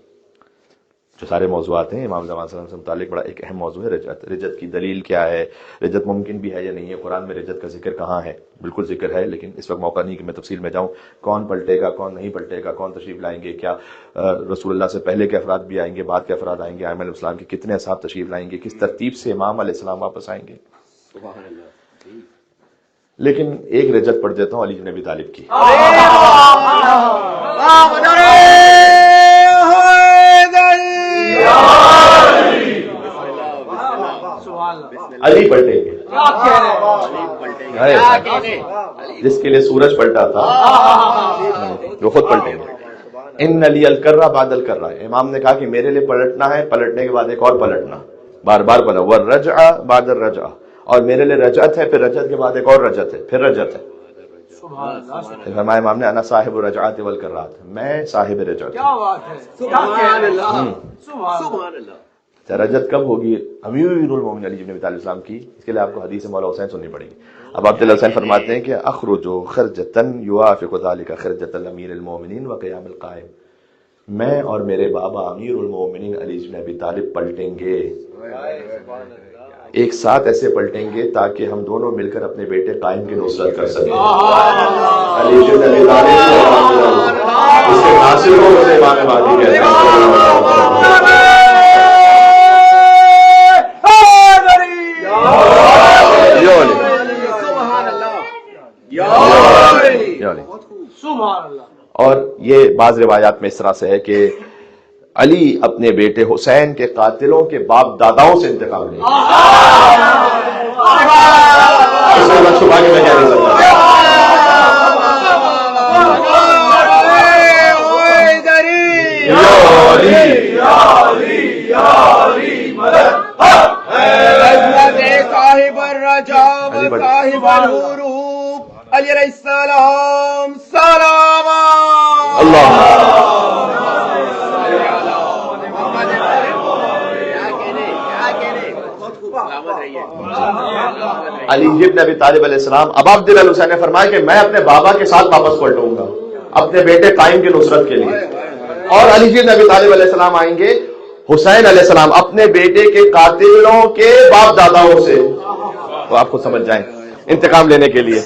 جو سارے موضوعات ہیں امام زمان صلی اللہ علیہ وسلم سے متعلق بڑا ایک اہم موضوع ہے رجعت. رجعت کی دلیل کیا ہے، رجعت ممکن بھی ہے یا نہیں ہے، قرآن میں رجعت کا ذکر کہاں ہے؟ بالکل ذکر ہے، لیکن اس وقت موقع نہیں کہ میں تفصیل میں جاؤں. کون پلٹے گا، کون نہیں پلٹے گا، کون تشریف لائیں گے، کیا رسول اللہ سے پہلے کے افراد بھی آئیں گے، بعد کے افراد آئیں گے، ائمہ علیہ السلام کے کتنے اصحاب تشریف لائیں گے، کس ترتیب سے امام علیہ السلام واپس آئیں گے. لیکن ایک رجعت پڑھ دیتا ہوں علی بن ابی طالب کی. علی پلٹیں گے، جس کے لیے سورج پلٹا تھا وہ خود پلٹیں گے. ان علی الکرہ بعد الکرہ. امام نے کہا کہ میرے لیے پلٹنا ہے، پلٹنے کے بعد ایک اور پلٹنا، بار بار پلٹنا. والرجع بعد الرجع، اور میرے لیے رجعت ہے، پھر رجعت کے بعد ایک اور رجعت ہے، پھر رجعت ہے. فرمایا امام نے انا صاحب الرجعات والکرات، میں صاحب رجعت۔ کیا بات ہے، سبحان اللہ، سبحان سبحان اللہ۔ رجعت کب ہوگی؟ امیر المومنین علی بن ابی طالب السلام کی، اس کے لیے آپ کو حدیث مولا حسین سننی پڑے گی۔ اب عبداللہ حسین فرماتے ہیں کہ اخرج خرجۃ یوافق ذلک خرجۃ الامیر المومنین وقیام القائم، میں اور میرے بابا امیر المومنین علی بن ابی طالب پلٹیں گے، ایک ساتھ ایسے پلٹیں گے تاکہ ہم دونوں مل کر اپنے بیٹے قائم کی نصرت کر سکیں۔ علی بن ابی طالب اس کے ناصروں میں سے امام مہدی کہتے ہیں سبحان اللہ۔ اور یہ بعض روایات میں اس طرح سے ہے کہ علی اپنے بیٹے حسین کے قاتلوں کے باپ داداؤں سے انتقام لیں گے۔ اس میں میں چھپا کے میں کہہ نہیں سکتا۔ صاحب الرجا و صاحب الحروب علی علیہ السلام سلام اللہ علی بن ابی طالب علیہ السلام ابا عبداللہ الحسین نے فرمایا کہ میں اپنے بابا کے ساتھ واپس پلٹوں گا اپنے بیٹے قائم کی نصرت کے لیے، اور علی بن ابی طالب علیہ السلام آئیں گے حسین علیہ السلام اپنے بیٹے کے قاتلوں کے باپ داداؤں سے، تو آپ کو سمجھ جائیں انتقام لینے کے لیے۔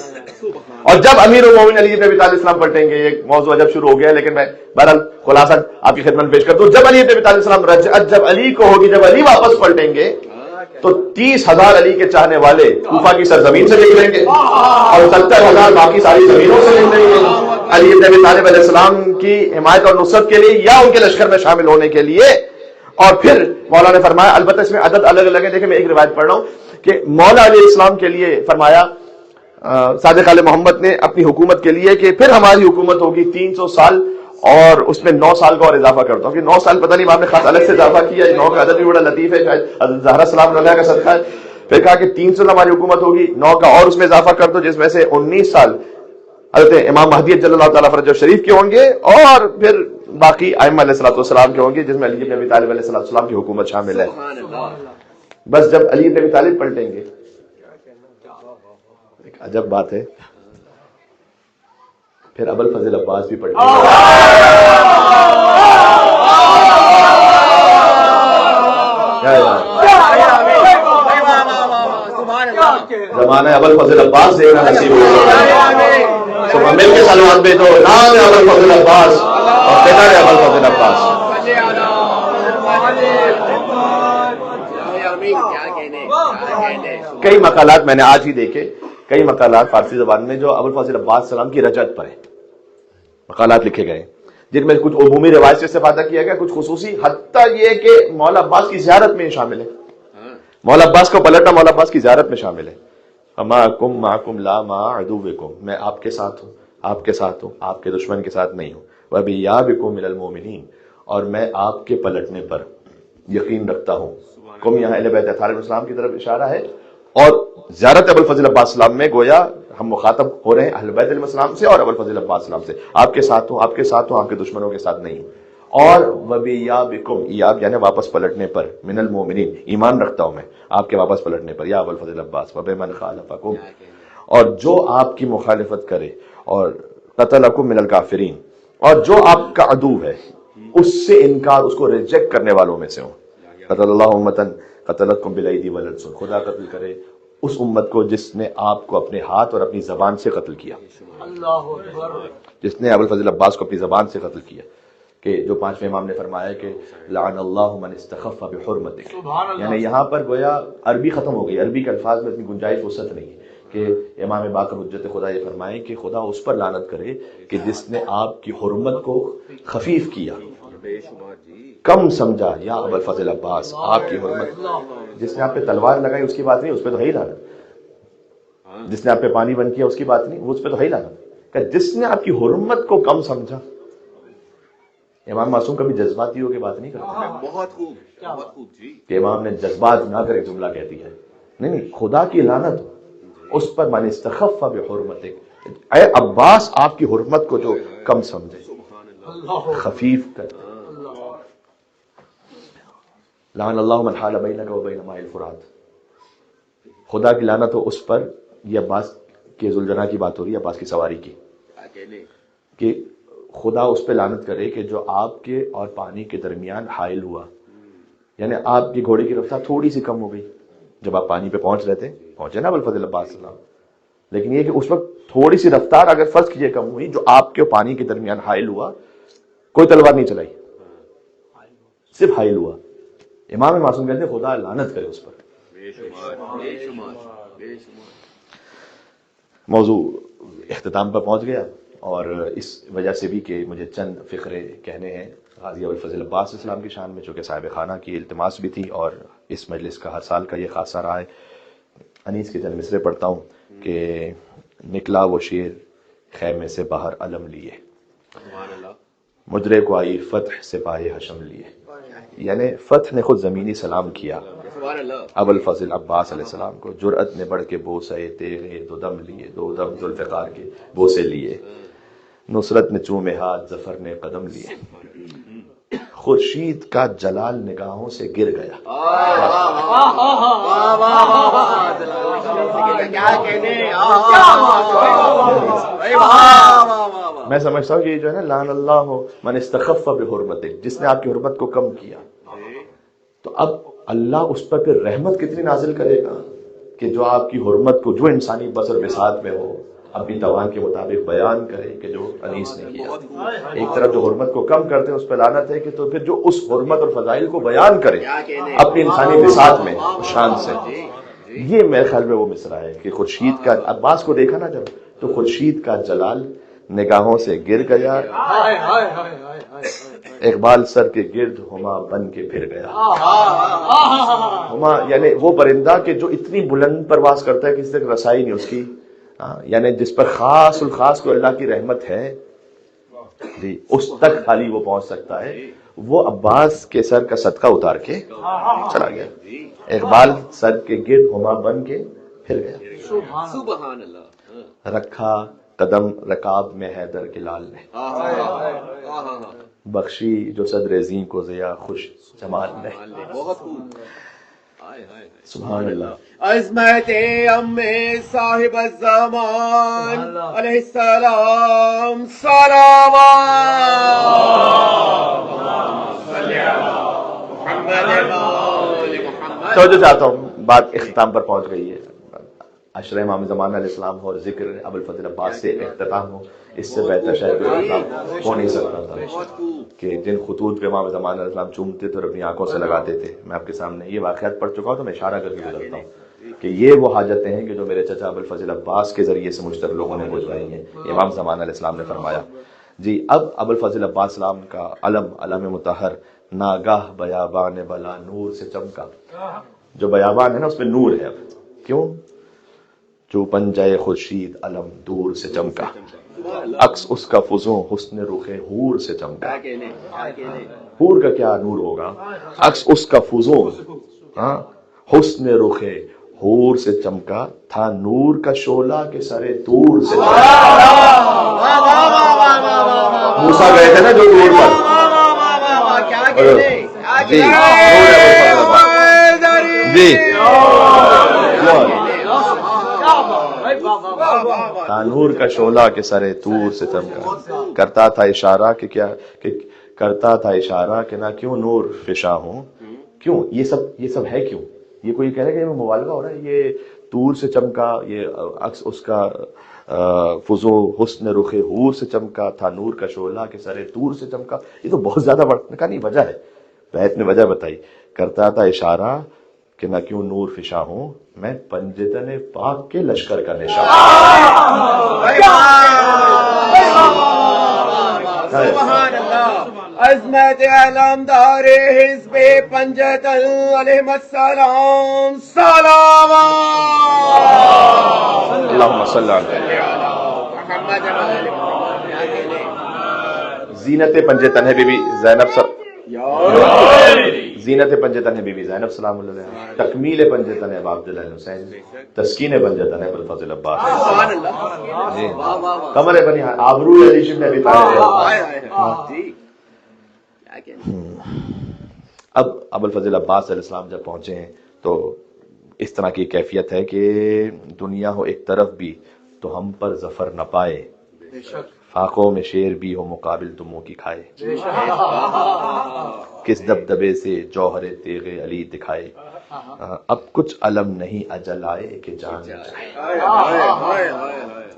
اور جب امیر المومنین علی بن ابی طالب السلام پلٹیں گے، یہ موضوع جب شروع ہو گیا لیکن میں بہرحال خلاصہ آپ کی خدمت پیش کرتا ہوں، جب علی بن ابی طالب السلام رجعت جب علی کو ہوگی، جب علی واپس پلٹیں گے تو 30,000 علی کے چاہنے والے کوفہ کی سرزمین سے نکلیں گے اور 70,000 باقی ساری زمینوں سے نکلیں گے علی بن ابی طالب علیہ السلام کی حمایت اور نصرت کے لیے یا ان کے لشکر میں شامل ہونے کے لیے۔ اور پھر مولا نے فرمایا، البتہ اس میں عدد الگ الگ ہے، دیکھیں میں ایک روایت پڑھ رہا ہوں کہ مولا علیہ السلام کے لیے فرمایا صادق آل محمد نے اپنی حکومت کے لیے کہ پھر ہماری حکومت ہوگی 300 سال اور اس میں 9 سال کا اور اضافہ کرتا ہوں، کہ 9 سال پتہ نہیں آپ نے خاص الگ سے اضافہ کیا، 9 کا عدد بھی بڑا لطیف ہے، شاید حضرت زہرا سلام اللہ کا صدقہ ہے۔ پھر کہا کہ 300 ہماری حکومت ہوگی، 9 کا اور اس میں اضافہ کر دو، جس میں سے 19 سال حضرت امام مہدی جل اللہ تعالیٰ فرجہ شریف کے ہوں گے اور پھر باقی ائمہ علیہ الصلوۃ والسلام کے ہوں گے، جس میں علی بن ابی طالب علیہ السلام کی حکومت شامل ہے۔ بس جب علی بن ابی طالب پلٹیں گے، ایک عجب بات ہے، پھر ابو الفضل عباس بھی پلٹیں گے۔ زمانہ ابو الفضل عباس دیکھنا نصیب ہوگا، تو مل کے سلوات پہ تو نام ہے ابو الفضل عباس اور بیٹا ہے ابو الفضل عباس۔ کئی مقالات میں نے آج ہی دیکھے، کئی مقالات فارسی زبان میں جو ابو الفضل عباس سلام کی رجعت پر ہے، مقالات لکھے گئے جن میں کچھ عمومی روایت سے استفادہ کیا گیا، کچھ خصوصی، حتیٰ یہ کہ مولا عباس کی زیارت میں شامل ہے، مولا عباس کو پلٹنا مولا عباس کی زیارت میں شامل ہے۔ معکم معکم لا مع عدوکم، میں آپ کے ساتھ ہوں، آپ کے ساتھ ہوں، آپ کے دشمن کے ساتھ نہیں ہوں۔ وَبِيَابِكُم مِنَ الْمُؤْمِنِينَ، اور میں آپ کے پلٹنے پر یقین رکھتا ہوں۔ قوم یہاں اہل بیت اطہار علیہ السلام کی طرف اشارہ ہے، اور زیارت ابو الفضل عباس السلام میں گویا ہم مخاطب ہو رہے ہیں اہل بیت علیہ السلام سے اور ابو الفضل عباس السلام سے، آپ کے ساتھ ہوں، آپ کے ساتھ ہوں، آپ کے دشمنوں کے ساتھ نہیں ہوں۔ اور وَبِيَابِكُم، ایاب یعنی واپس پلٹنے پر، من المؤمنین ایمان رکھتا ہوں میں آپ کے واپس پلٹنے پر، یا ابو الفضل عباس، وَبِمَنْ خَالَفَكُمْ، اور جو آپ کی مخالفت کرے، اور قَتَلَكُم مِنَ الْكَافِرِينَ، اور جو آپ کا عدو ہے اس سے انکار، اس کو ریجیکٹ کرنے والوں میں سے ہوں۔ قتل اللہ امتن قتلتکم بالایدی والالسن، خدا قتل کرے اس امت کو جس نے آپ کو اپنے ہاتھ اور اپنی زبان سے قتل کیا، اللہ اکبر، جس نے ابو الفضل عباس کو اپنی زبان سے قتل کیا، کہ جو 5ویں امام نے فرمایا کہ لعن اللہ من استخف بحرمتک، یعنی یہاں پر گویا عربی ختم ہو گئی، عربی کے الفاظ میں اتنی گنجائش وسعت نہیں ہے کہ امام باقر حجت خدا یہ فرمائے کہ خدا اس پر لعنت کرے کہ جس نے آپ کی حرمت کو خفیف کیا، کم سمجھا یا ابو الفضل عباس، آپ کی حرمت، جس نے آپ پہ تلوار لگائی اس کی بات نہیں، اس پہ تو ہے ہی لعنت، جس نے آپ پہ پانی بند کیا اس کی بات نہیں، وہ اس پہ تو ہے ہی لعنت، کہ جس نے آپ کی حرمت کو کم سمجھا۔ امام معصوم کبھی جذباتی ہو کے بات نہیں کرتے، بہت خوب، بہت خوب جی، کہ امام نے جذبات نہ کر ایک جملہ کہہ دیا ہے، نہیں، خدا کی لعنت اس پر من استخف بحرمتک، اے عباس آپ کی حرمت کو جو کم سمجھے، خفیف کر. لعن اللہ من حال بینک و بین ماء الفرات. خدا کی لعنت ہو اس پر، یہ عباس کے ذوالجناح کی بات ہو رہی ہے، عباس کی سواری کی، کہ خدا اس پہ لعنت کرے کہ جو آپ کے اور پانی کے درمیان حائل ہوا. یعنی آپ کی گھوڑے کی رفتار تھوڑی سی کم ہو گئی جب آپ پانی پہ پہنچ رہے تھے، پہنچے نا ابوالفضل عباس السلام، لیکن یہ کہ اس وقت تھوڑی سی رفتار اگر فرض کیجئے کم ہوئی، جو آپ کے پانی کے درمیان حائل ہوا، کوئی تلوار نہیں چلائی، صرف حائل ہوا. امام معصوم کہتے ہیں خدا لعنت کرے اس پر. موضوع اختتام پر پہنچ گیا، اور اس وجہ سے بھی کہ مجھے چند فقرے کہنے ہیں غازی ابوالفضل عباس اسلام کی شان میں، چونکہ صاحب خانہ کی التماس بھی تھی اور اس مجلس کا ہر سال کا یہ خاصہ رہا ہے. انیس کے چند مصرے پڑھتا ہوں کہ نکلا وہ شیر خیمے سے باہر علم لیے، مجرے کو آئی فتح سپاہی حشم لیے. یعنی فتح نے خود زمینی سلام کیا ابوالفضل عباس علیہ السلام کو. جرأت نے بڑھ کے بوسے تیرے دو دم لیے، دو دم ذوالفقار کے بوسے لیے. نصرت نے چومے ہاتھ، ظفر نے قدم لیے. خورشید کا جلال نگاہوں سے گر گیا. میں سمجھتا ہوں کہ یہ جو ہے نا، لعن اللہ من استخف بحرمتک، جس نے آپ کی حرمت کو کم کیا، تو اب اللہ اس پر پھر رحمت کتنی نازل کرے گا کہ جو آپ کی حرمت کو، جو انسانی بسر بساط میں ہو، اپنی توان کے مطابق بیان کرے کہ جو انیس نے کیا. ایک طرف جو حرمت کو کم کرتے ہیں اس پہ لعنت ہے، کہ تو پھر جو اس حرمت اور فضائل کو بیان کرے اپنی انسانی بساط میں شان سے. یہ میرے خیال میں وہ مصرع ہے کہ خورشید کا، عباس کو دیکھا نا جب، تو خورشید کا جلال نگاہوں سے گر گیا، اقبال سر کے گرد ہما بن کے پھر گیا. ہما یعنی وہ پرندہ کہ جو اتنی بلند پرواز کرتا ہے کسی تک رسائی نہیں اس کی، یعنی جس پر خاص الخاص کو اللہ کی رحمت ہے جی، اس تک خالی وہ پہنچ سکتا ہے. وہ عباس کے سر کا صدقہ اتار کے چلا گیا. اقبال سر کے گرد ہما بن کے پھر گیا. سبحان اللہ. رکھا قدم رکاب میں حیدر کے لال نے، بخشی جو صدر زین کو ضیا خوش جمال نے. بہت خوب. سبحان اللہ. عظمت ام صاحب الزمان علیہ السلام صلوات. تو جو چاہتا ہوں، بات اختتام پر پہنچ گئی ہے. عشرہ امام زمان علیہ السلام ہو اور ذکر ابوالفضل عباس سے اختتام ہو، اس سے بہتر شاید ہو نہیں سکتا تھا کہ جن خطوط پہ امام زمان علیہ السلام چومتے تھے اور اپنی آنکھوں سے لگاتے تھے. میں آپ کے سامنے یہ واقعات پڑھ چکا ہوں تو میں اشارہ کر کے گزرتا ہوں کہ یہ وہ حاجتیں ہیں کہ جو میرے چچا ابوالفضل عباس کے ذریعے سے مجھ تک لوگوں نے پہنچائی ہیں. امام زمان علیہ السلام نے فرمایا جی، اب ابوالفضل عباس السلام کا علم مطہر ناگاہ بیابان بلا نور سے چمکا. جو بیابان ہے نا اس پہ نور ہے. اب کیوں؟ جو پنجائے خورشید علم دور سے چمکا، عکس اس کا فزوں حسن رخ حور سے چمکا. حور کا کیا نور ہوگا؟ عکس اس کا فزوں حسن رخ حور سے چمکا تھا نور کا شعلہ کے سرے طور سے چمکا. موسیٰ گئے تھے نا جو طور پر، جی تانور کا شعلہ کے سرے طور سے چمکا. کرتا تھا اشارہ کہ کیا، کہ کرتا تھا اشارہ کہ نہ کیوں نور فشاں ہوں. کیوں یہ سب ہے؟ کیوں یہ کوئی کہہ رہا ہے کہ مبالغہ ہو رہا ہے؟ یہ طور سے چمکا، یہ عکس اس کا فزو حسن رخ حور سے چمکا تھا نور کا شعلہ کے سرے طور سے چمکا. یہ تو بہت زیادہ بڑھنے کا نہیں، وجہ ہے. بیت نے وجہ بتائی، کرتا تھا اشارہ کہ نہ کیوں نور فشاں ہوں، میں پنجتن پاک کے لشکر کا نشان. سبحان اللہ. عظمت علمدار حزب پنجتن علیہ السلام صلوات. اللہم صلی علی محمد. زینت پنجتن ہے بی بی زینب زینت پنجتن ہے بی بی زینب سلام اللہ علیہ، تکمیل پنجتن ہے ابو عبداللہ الحسین، تسکین پنجتن ہے ابو الفضل عباس، سبحان اللہ، جی واہ واہ واہ، کمر بنی آبرو علی شبن ابی طالب۔ ہائے ہائے ہائے، جی کیا کہنا۔ اب ابو الفضل عباس علیہ السلام جب پہنچے ہیں تو اس طرح کی کیفیت ہے کہ دنیا ہو ایک طرف بھی تو ہم پر ظفر نہ پائے، بے شک فاقوں میں شیر بھی ہو مقابل تو منہ کی کھائے، بے شک کس دبدبے سے جوہر تیغ علی دکھائے، اب کچھ علم نہیں اجل آئے کہ جان جائے۔ ہائے ہائے ہائے ہائے ہائے،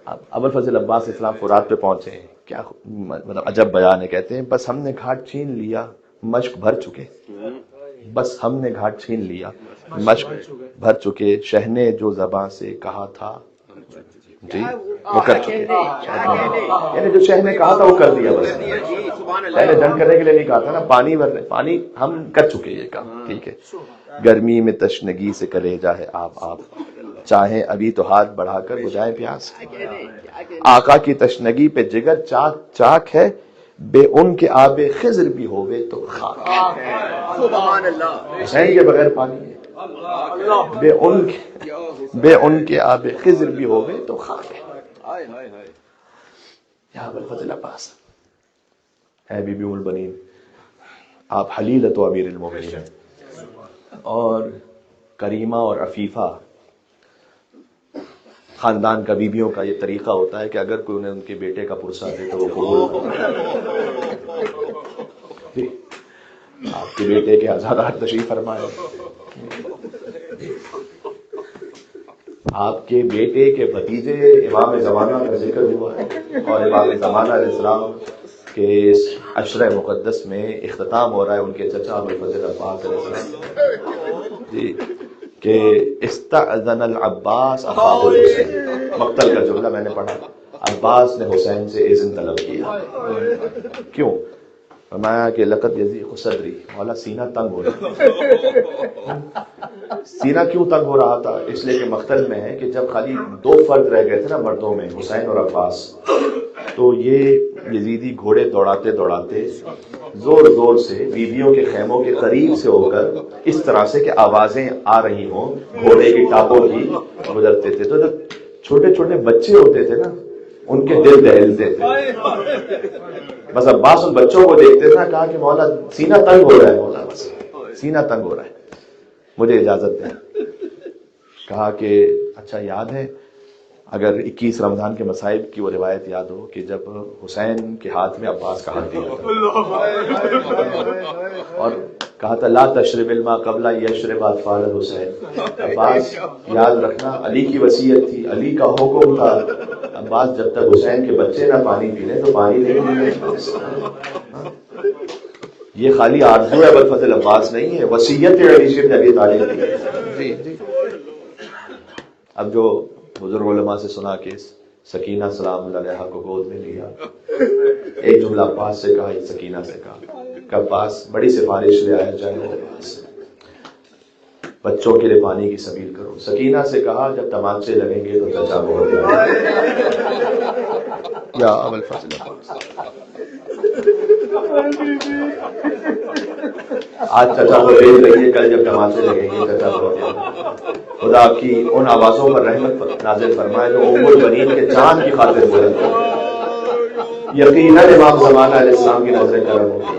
اب ابو الفضل عباس اسلام فرات پہ پہنچے ہیں، کیا مطلب عجب بیان ہے، کہتے ہیں بس ہم نے گھاٹ چھین لیا مشق بھر چکے، بس ہم نے گھاٹ چھین لیا مشق بھر چکے، شہ نے جو زباں سے کہا تھا جی وہ کر چکے، یعنی جو شہ نے کہا تھا وہ کر دیا، بس جی سبحان میں نے اللہ، جنگ کرنے کے لیے نہیں کہا تھا نا، پانی بھرنے، پانی ہم کر چکے یہ کام، ٹھیک ہے۔ گرمی میں تشنگی سے کلیجہ ہے آپ چاہیں ابھی تو ہاتھ بڑھا کر بجھائے پیاس، آقا کی تشنگی پہ جگر چاک چاک ہے، بے ان کے آب خضر بھی ہوئے تو خاک ہے، سبحان اللہ، حسین کے بغیر پانی ہے، بے ان کے آب خضر بھی ہوئے تو خاک ہے۔ ہائے ہائے ہائے، یا ابو الفضل عباس، اے بی بی ام البنین، آپ حلیلۃ و امیر المومنین ہیں، اور کریمہ اور عفیفہ خاندان کا بیویوں کا یہ طریقہ ہوتا ہے کہ اگر کوئی انہیں ان کے بیٹے کا پرسہ دے تو وہ قبول جی، آپ کے بیٹے کے آزادات تشریف فرمائے، آپ کے بیٹے کے بھتیجے امام زمانہ کا ذکر ہوا ہے، اور امام زمانہ علیہ السلام کے اس عشرہ مقدس میں اختتام ہو رہا ہے ان کے چچا ابو الفضل عباس علیہ السلام جی، کہ استأذن العباس اخاہ الحسین، مقتل کا جملہ میں نے پڑھا، عباس نے حسین سے اذن طلب کیا، کیوں؟ فرمایا کہ لقد یضیق صدری، مولا سینہ تنگ ہو رہا، سینہ کیوں تنگ ہو رہا تھا؟ اس لیے کہ مقتل میں ہے کہ جب خالی دو فرد رہ گئے تھے نا مردوں میں، حسین اور عباس، تو یہ یزیدی گھوڑے دوڑاتے دوڑاتے زور زور سے بیویوں کے خیموں کے قریب سے ہو کر اس طرح سے کہ آوازیں آ رہی ہوں گھوڑے کی ٹاپوں کی گزرتے تھے، تو جب چھوٹے چھوٹے بچے ہوتے تھے نا ان کے دل دہلتے تھے، بس عباس ان بچوں کو دیکھتے تھے، کہا کہ مولا سینہ تنگ ہو رہا ہے، مولا بس سینہ تنگ ہو رہا ہے، مجھے اجازت دیں۔ کہا کہ اچھا یاد ہے اگر 21 رمضان کے مصائب کی وہ روایت یاد ہو کہ جب حسین کے ہاتھ میں عباس کا ہاتھ دیا تھا اور کہا تھا لا تشرب الماء قبل یشرب اطفال الحسین، عباس یاد رکھنا علی کی وصیت تھی، علی کا حکم تھا، عباس جب تک حسین کے بچے نہ پانی پی لیں تو پانی نہیں پینے۔ یہ خالی آرزو ہے ابو الفضل عباس نہیں ہے، وصیت علی شبن ابی طالب کی ہے۔ جی جی، اب جو بزرگ علماء سے سنا کہ سکینہ سلام اللہ علیہا کو گود میں لیا، ایک جملہ عباس سے کہا، ایک سکینہ سے کہا کہ عباس بڑی سفارش لے آیا جائے میرے پاس، بچوں کے لیے پانی کی سبیل کرو۔ سکینہ سے کہا جب تمانچے لگیں گے تو چچا بہت یا ابو الفضل عباس، آج چچا کو بھیج رہی ہے، کل جب تمانچے لگیں گے چچا بہت، خدا آپ کی ان آوازوں پر رحمت نازل فرمائے جو ام البنین کے چاند کی خاطر بلند ہو، یقیناً امام زمانہ علیہ السلام کی نظر کرم ہوگی۔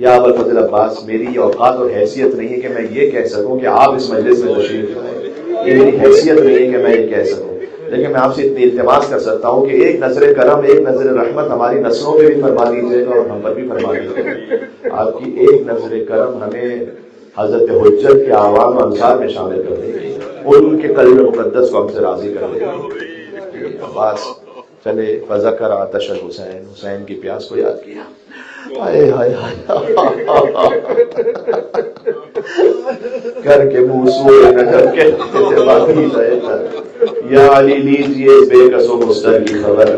یا ابو الفضل عباس، میری یہ اوقات اور حیثیت نہیں ہے کہ میں یہ کہہ سکوں کہ آپ اس مجلس میں تشریف لائیں، یہ میری حیثیت نہیں ہے کہ میں یہ کہہ سکوں، لیکن میں آپ سے اتنی التماس کر سکتا ہوں کہ ایک نظر کرم، ایک نظر رحمت ہماری نسلوں پہ بھی فرما دیجیے گا اور ہم پر بھی فرما دیجیے گا۔ آپ کی ایک نظر کرم ہمیں حضرت حجت کے عوام و انصار میں شامل کر دے گی، ان کے قلب مقدس کو ہم سے راضی کر دے گی۔ عباس چلے فذکر آتش الحسین، حسین کی پیاس کو یاد کیا، ہائے ہائے کر کے منہ سوئے نجب کے باقی رہے کر، یا علی لیجئے بے کس و مستر کی خبر،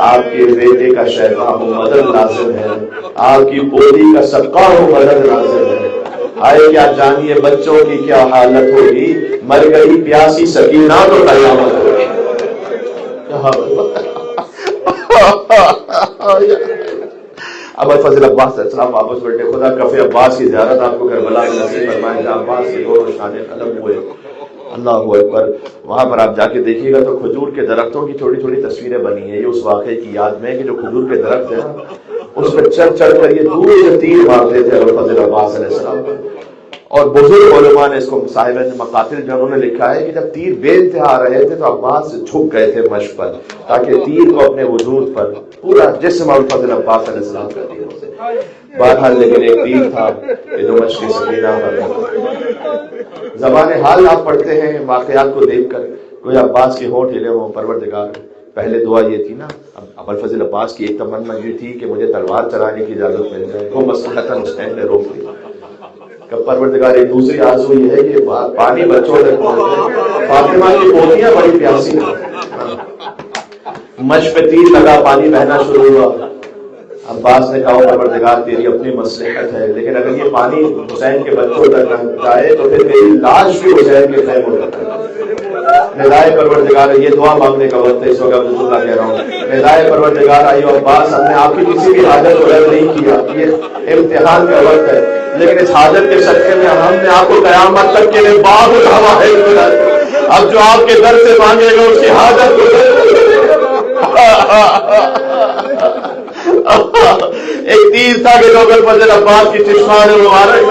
آپ کے بیٹے کا شیطان ہو مدد لازم ہے، آپ کی پوتی کا صدقہ ہو مدد لازم ہے، آئے کیا جانیے بچوں کی کیا حالت ہوگی، مر گئی پیاسی سکینہ تو قیامت ہوگی۔ اب الفضل عباس علیہ السلام واپس بیٹھے. خدا کف عباس کی زیارت آپ کو کربلا میں نصیب فرمائے. جہاں عباس کے دونوں شانے قلم ہوئے. اللہ اکبر. وہاں پر آپ جا کے دیکھیے گا تو کھجور کے درختوں کی چھوٹی چھوٹی تصویریں بنی ہیں. یہ اس واقعے کی یاد میں کہ جو کھجور کے درخت ہیں اس پہ چڑھ چڑھ کر یہ دور سے تیر مارتے تھے الفضل عباس علیہ السلام پر. اور بزرگ علماء نے اس کو صاحب مقاتل جو انہوں نے لکھا ہے کہ جب تیر بے انتہا آ رہے تھے تو عباس سے جھک گئے تھے مشق پر تاکہ تیر کو اپنے وجود پر پورا جسم الفضل عباس علیہ السلام کا تیر ہو سکے. بہرحال لیکن ایک تیر تھا کہ جو مشق سکینہ پر. زبان حال آپ پڑھتے ہیں واقعات کو دیکھ کر کوئی عباس کے ہونٹ ہلے ہوں. پروردگار پہلے دعا یہ تھی نا, اب الفضل عباس کی ایک تمنا یہ تھی کہ مجھے تلوار چلانے کی اجازت مل جائے. وہ مصلحتاً حسین نے روک دی. کہ پروردگار ایک دوسری آرزو یہ ہے کہ پانی بچوں نے فاطمہ کی پوتیاں بڑی پیاسی ہیں. مشق پہ تیر لگا, پانی بہنا شروع ہوا. عباس نے کہا پروردگار تیری اپنی مصلحت ہے لیکن اگر یہ پانی حسین کے بچوں تک نہ جائے تو پھر میری لاش بھی حسین کے خیموں تک جائے. ندائے پروردگار, یہ دعا مانگنے کا وقت ہے اس وقت اللہ کہہ رہا ہوں. ندائے پروردگار آئیو عباس, ہم نے آپ کی کسی بھی حاجت کو رد نہیں کیا. یہ امتحان کا وقت ہے لیکن اس حاجت کے صدقے میں ہم نے آپ کو قیامت تک کے لیے باب الحوائج ملا. اب جو آپ کے در سے مانگے گا اس کی حاجت کو ایک تیر تھا کہ لوگ الفضل عباس کی چشمان مبارک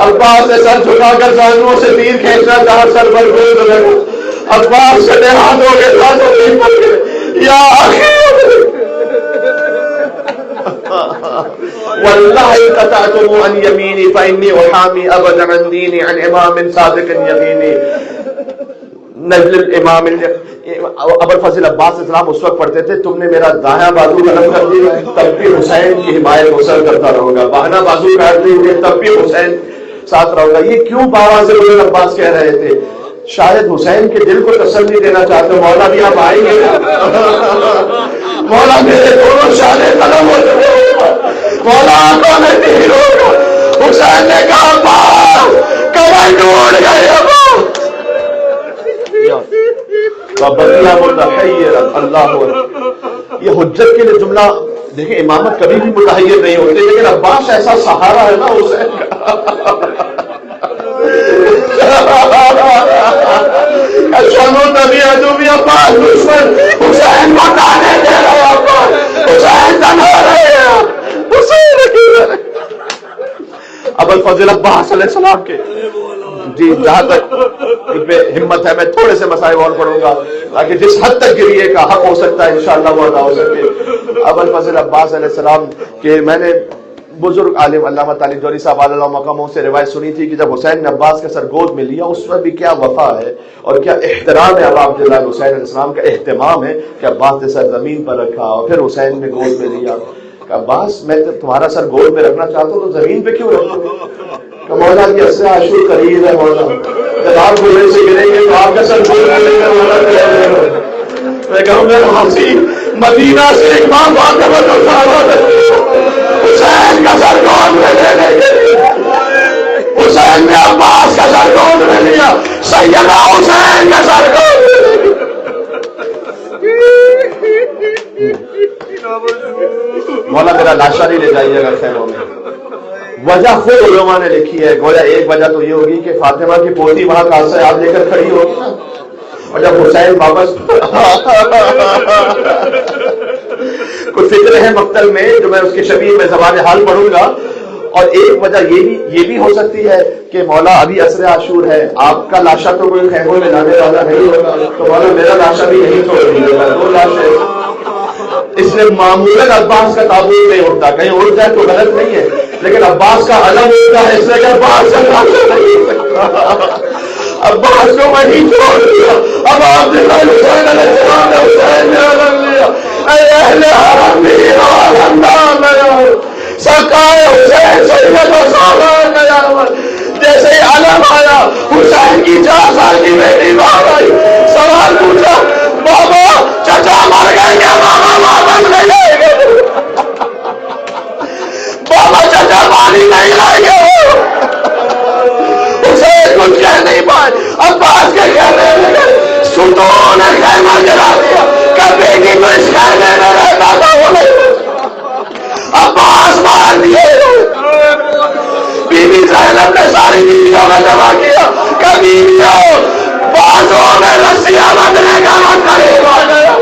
عباس نے سر جھکا کر زانوؤں سے تیر کھینچنا چاہا, سر پر گوز لگا. عباس کٹے ہاتھوں کے ساتھ یا واللہ قطعتم عن یمینی فإنی احامی ابدا عن دینی عن امام صادق یقینی. نجل الامام ابو الفضل عباس علیہ السلام اس وقت پڑھتے تھے تم نے میرا دایاں بازو قلم کر دیا تب بھی حسین کی حمایت مسل کرتا رہوں گا. بہنا بازو کاٹ دیں گے تب بھی حسین ساتھ رہوں گا. یہ کیوں بابا سے ابو عباس کہہ رہے تھے؟ شاید حسین کے دل کو تسلی دینا چاہتے. مولا بھی آپ آئیں گے, مولا میرے دونوں شانے قلم ہو چکے, مولا آنکھوں میں تیر ہوگا. حسین نے کہا کمر ڈوڑ گئے اللہ. یہ حجت کے لیے جملہ دیکھیں, امامت کبھی بھی متحیر نہیں ہوتے لیکن عباس ایسا سہارا ہے نا حسین حسین کو تانے دے رہے حسین تنہا رہے. ابو الفضل عباس علیہ السلام کے جی جہاں تک پہ ہمت ہے میں تھوڑے سے مسائل اور پڑھوں گا تاکہ جس حد تک گریے کا حق ہو سکتا ہے انشاءاللہ وہ ادا ہو سکے. ابو الفضل عباس علیہ السلام کے میں نے بزرگ عالم علامہ طالب جوہری صاحب علیہ مقاموں سے روایت سنی تھی کہ جب حسین نے عباس کا سر گود میں لیا اس میں بھی کیا وفا ہے اور کیا احترام ہے. اب عبداللہ حسین علیہ السلام کا اہتمام ہے کہ عباس نے سر زمین پر رکھا اور پھر حسین نے گود میں لیا. عباس میں تمہارا سر گود میں رکھنا چاہتا ہوں تو زمین پہ کیوں رکھتے؟ مولا کی اسرا عاشور قریب ہے. مولا جب آپ گھوڑے سے گریں گے تو آپ کا سر گود میں لے کر مولا میں کہوں گا حاصی مدینہ سے امام فاطمہ حسین کا سر گود میں لے لیں گے. حسین نے عباس کا سر گود میں لیا, سیدنا حسین کا سر گود میں لیا. مولا میرا لاشا نہیں لے جائیے گا خیموں میں. وجہ خود علماء نے لکھی ہے. گویا ایک وجہ تو یہ ہوگی کہ فاطمہ کی پوتی وہاں کاسے آپ لے کر کھڑی ہوگی نا, اور جب حسین واپس کچھ فکر ہے مقتل میں جو میں اس کے شبیہ میں زبان حال پڑھوں گا. اور ایک وجہ یہ بھی ہو سکتی ہے کہ مولا ابھی عصر عاشور ہے, آپ کا لاشا تو کوئی خیموں میں لانے والا نہیں ہوگا تو مولا میرا لاشا بھی یہیں چھوڑ دیجیے گا. دو لاشیں اس لیے معمولاً عباس کا تابوت نہیں اٹھتا, کہیں اٹھ جائے تو غلط نہیں ہے لیکن عباس کا علم ہوتا ہے اس لیے کہ عباس کا لاشا نہیں سکتا. عباس کو وہیں چھوڑ دیا. اب عبداللہ حسین علیہ السلام نے حسین نے علم لیا. اے اہل حرم میرا علم لیا سکائے حسین سید و سامان نیا. جیسے ہی علم آیا حسین کی 4 سال کی بیٹی باہر آئی, سوال پوچھا بابا چچا مر گئے کیا؟ بابا واپس لے جائے گے. بابا چچا پانی نہیں لائیں گے. حسین کچھ کہہ نہیں پائے. عباس کے کہنے لگے ستون خیمہ گرا دیا کہ بیٹی تو اس خیمے میں رہتا تھا وہ نہیں. بی زینب نے ساری بیویوں کا جمع کیا کہ بیویوں بازوں میں رسیاں بندھنے کا وقت قریب آ گیا،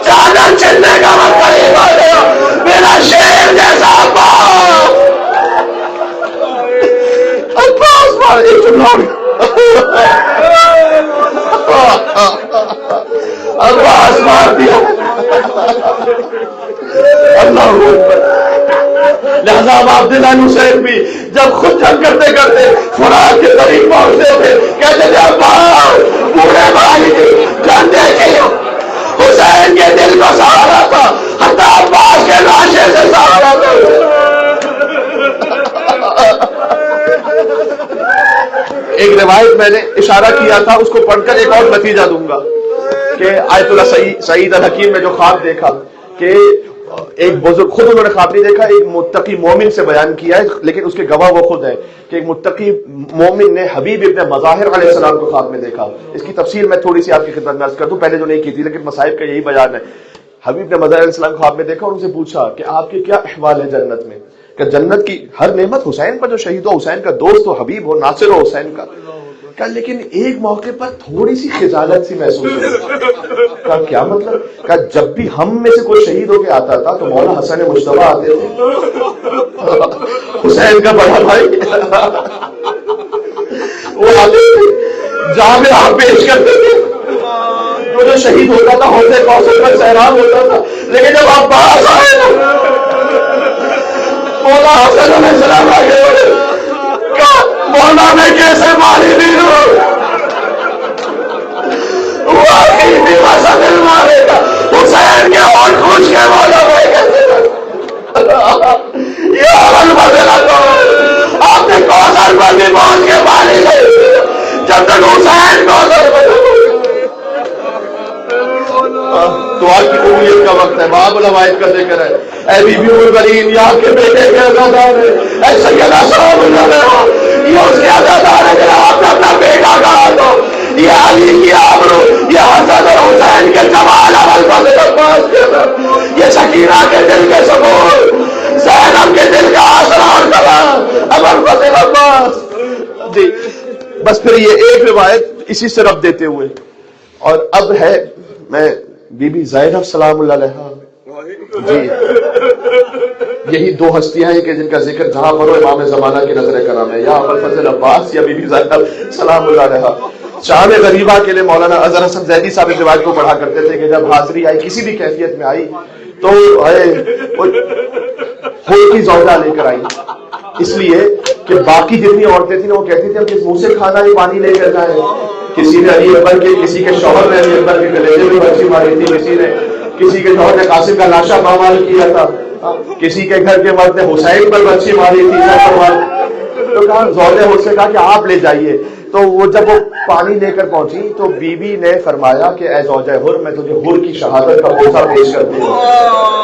چادر چھلنے کا وقت قریب آ گیا، میرا شیر جیسا عباس مار ایک عباس مار دیا اللہ اکبر۔ لہذا عبداللہ حسین بھی جب خود جنگ کرتے کرتے فرات کے قریب پہنچتے تھے کہتے تھے عباس پورے بھائی جانتے کہ حسین کے دل کا سہارا تھا، حتی عباس کے لاشے سے سہارا تھا۔ ایک روایت میں نے اشارہ کیا تھا، اس کو پڑھ کر ایک اور نتیجہ دوں گا کہ آیت اللہ سعید الحکیم میں جو خواب دیکھا کہ ایک بزرگ، خود انہوں نے خواب نہیں دیکھا، ایک متقی مومن سے بیان کیا ہے لیکن اس کے گواہ وہ خود ہے کہ ایک متقی مومن نے حبیب ابن مظاہر علیہ السلام کو خواب میں دیکھا۔ اس کی تفصیل میں تھوڑی سی آپ کی خدمت میں عرض کر دوں، پہلے جو نہیں کی تھی لیکن مصائب کا یہی بیان ہے۔ حبیب نے مظاہر علیہ السلام کو خواب میں دیکھا اور ان سے پوچھا کہ آپ کے کیا احوال ہے جنت میں، کہ جنت کی ہر نعمت حسین پر جو شہید ہو، حسین کا دوست ہو، حبیب ہو، ناصر ہو حسین کا، کہ لیکن ایک موقع پر تھوڑی سی خجالت سی محسوس ہوئی۔ کہ کیا مطلب؟ کہ جب بھی ہم میں سے کوئی شہید ہو کے آتا تھا تو مولا حسن مجتبی آتے تھے، حسین کا بڑا بھائی، وہ آتے تھے جہاں میں آپ پیش کرتے تھے، وہ جو شہید ہوتا تھا حوضے کوثر پر سیراب ہوتا تھا، لیکن جب آپ باہر آئے مولا حسن علیہ السلام آگے بڑھے، مولا میں کیسے ماری بھی ہوں، واقعی بھی حسن مارے گا، حسین کے اور خوش کے مولا میں کیسے یہ عمل بدلا تو آپ نے کوثر پر بھی پہنچ کے ماری نہیں جب تک حسین کوثر پر دعا کی قبولیت کا وقت ہے، باب الوائد کا ذکر ہے۔ اے بی بی البرین، یا آپ کے بیٹے کے عزادار ہے، اے سیدہ سلام اللہ علیہ، یہ اس کے عزادار ہے جنہاں آپ نے اپنا بیٹا کہا تو یہ علی کی آبرو، یہ حسن اور حسین کے جمال عمل فضل عباس کے اندر، یہ سکینہ کے دل کے سکون، زینب کے دل کا آسرا اور کلام عمل فضل عباس۔ جی بس پھر یہ ایک روایت اسی سے رب دیتے ہوئے، اور اب ہے میں بی بی زینب سلام اللہ علیہ، جی یہی دو ہستیاں ہیں کہ جن کا ذکر جہاں پر ہو امام زمانہ کی نظر کرام ہے، یا ابو الفضل عباس یا بی بی زینب سلام اللہ علیہ۔ شام غریبہ کے لیے مولانا اظہر حسن زیدی صاحب اس روایت کو پڑھا کرتے تھے کہ جب حاضری آئی کسی بھی کیفیت میں آئی تو خود کی زوجہ لے کر آئی، اس لیے کہ باقی جتنی عورتیں تھیں وہ کہتی تھیں کس منہ سے کھانا ہی پانی لے کر جائیں۔ کسی نے علی اکبر کے، کسی کے شوہر نے علی اکبر کے گلے میں برچی ماری تھی، کسی کے شوہر نے قاسم کا لاشا پامال کیا تھا، کسی کے گھر کے مرد نے حسین پر برچی ماری تھی، تو کہا زوجہ مجھ سے کہا کہ آپ لے جائیے۔ تو وہ جب وہ پانی لے کر پہنچی تو بی بی نے فرمایا کہ اے زوجہ حر، میں تجھے حر کی شہادت کا کوسہ پیش کرتی ہوں۔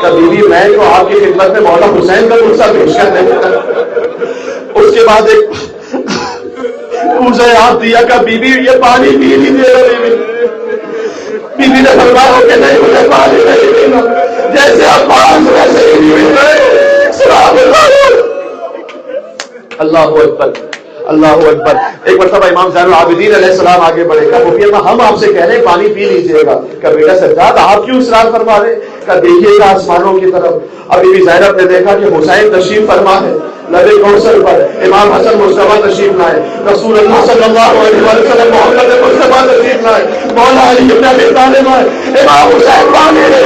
کہ بی بی میں تو آپ کی خدمت میں مولا حسین کا کوسہ پیش کرنے لگا۔ اس کے بعد ایک کوسہ آپ دیا کہ بی بی یہ پانی پی لیجیے۔ بی بی نے فرمایا کہ نہیں مجھے پانی نہیں پینا، جیسے آپ پانچ ویسے ہی نہیں ملے۔ اللہ اکبر اللہ اکبر۔ ایک مرتبہ امام زین العابدین علیہ السلام آگے بڑھے، کہا مفتی ہم آپ سے کہہ رہے ہیں پانی پی لیجئے گا۔ کہ بیٹا سجاد آپ کیوں اصرار فرما رہے؟ کہ دیکھیے گا آسمانوں کی طرف۔ ابھی بھی زینب نے دیکھا کہ حسین تشریف فرما ہے لبے کوثر پر، امام حسن مصطفیٰ تشریف لائے، رسول اللہ صلی اللہ علیہ وسلم محمد مصطفیٰ تشریف لائے، مولا علی بن ابی طالب آئے، امام حسین پانی لے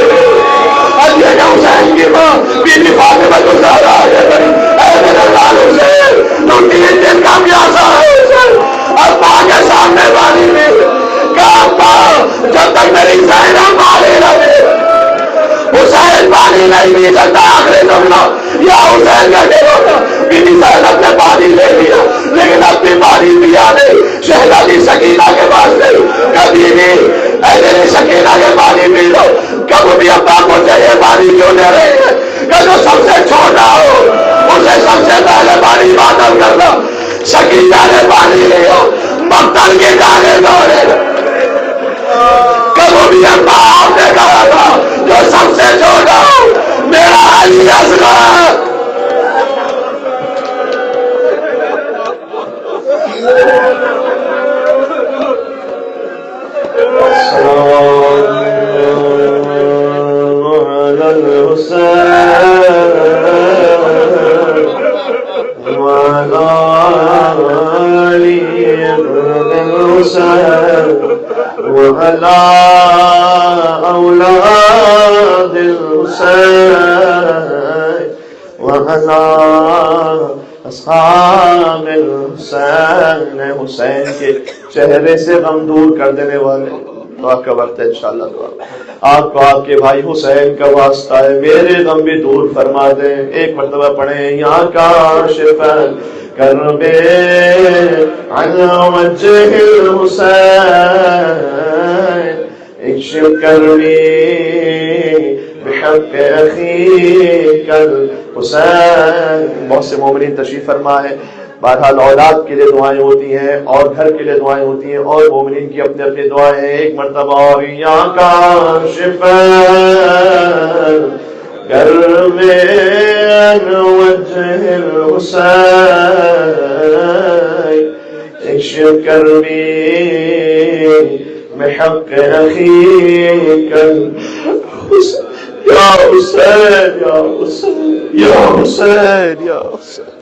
علی کے حسین کی ماں بی بی فاطمہ الزہرا آگے بڑھی، اے میرے لال حسین تو 3 دن کا پیاسا ہے حسین، ابا کے سامنے پانی لے۔ کہ ابا جب تک میری زینب پانی نہ دے حسین پانی نہیں پی سکتا۔ آخری جملہ یا حسین کا ہوگا، بی بی زینب نے پانی لے لیا لیکن اب بھی پانی پیا نہیں۔ شہزادی سکینہ کے پاس گئی، کبھی بھی اے میری سکینہ کے پانی پی لو۔ کبھی بھی ابا کو چاہیے پانی کیوں دے رہے ہیں؟ کہ جو سب سے چھوٹا ہو اسے سب سے پہلے پانی بادل کرنا۔ سکینہ نے پانی لیا، مقتل کے گانے دوڑے۔ کبھی بھی ابا آپ نے کہا تھا جو سب سے چھوٹا ہو میرا علی اصغر، وعلى أولاد الحسين وعلى أصحاب الحسين. حسین کے چہرے سے غم دور کر دینے والے دعا کا وقت ہے انشاءاللہ. دعا آپ کو آپ کے بھائی حسین کا واسطہ ہے، میرے غم بھی دور فرما دیں. ایک مرتبہ پڑھیں یا کاشف کرب علی وجہ الحسین اکشف کربی بحق اخیک الحسین. بہت سے مومنین تشریف فرما ہے. بہرحال اولاد کے لیے دعائیں ہوتی ہیں اور گھر کے لیے دعائیں ہوتی ہیں اور مومنین کی اپنی اپنی دعائیں ہیں. ایک مرتبہ اور یا کاشف کرب علی وجہ الحسین اکشف کربی بحق اخیک الحسین. یا حسین یا حسین یا حسین یا حسین.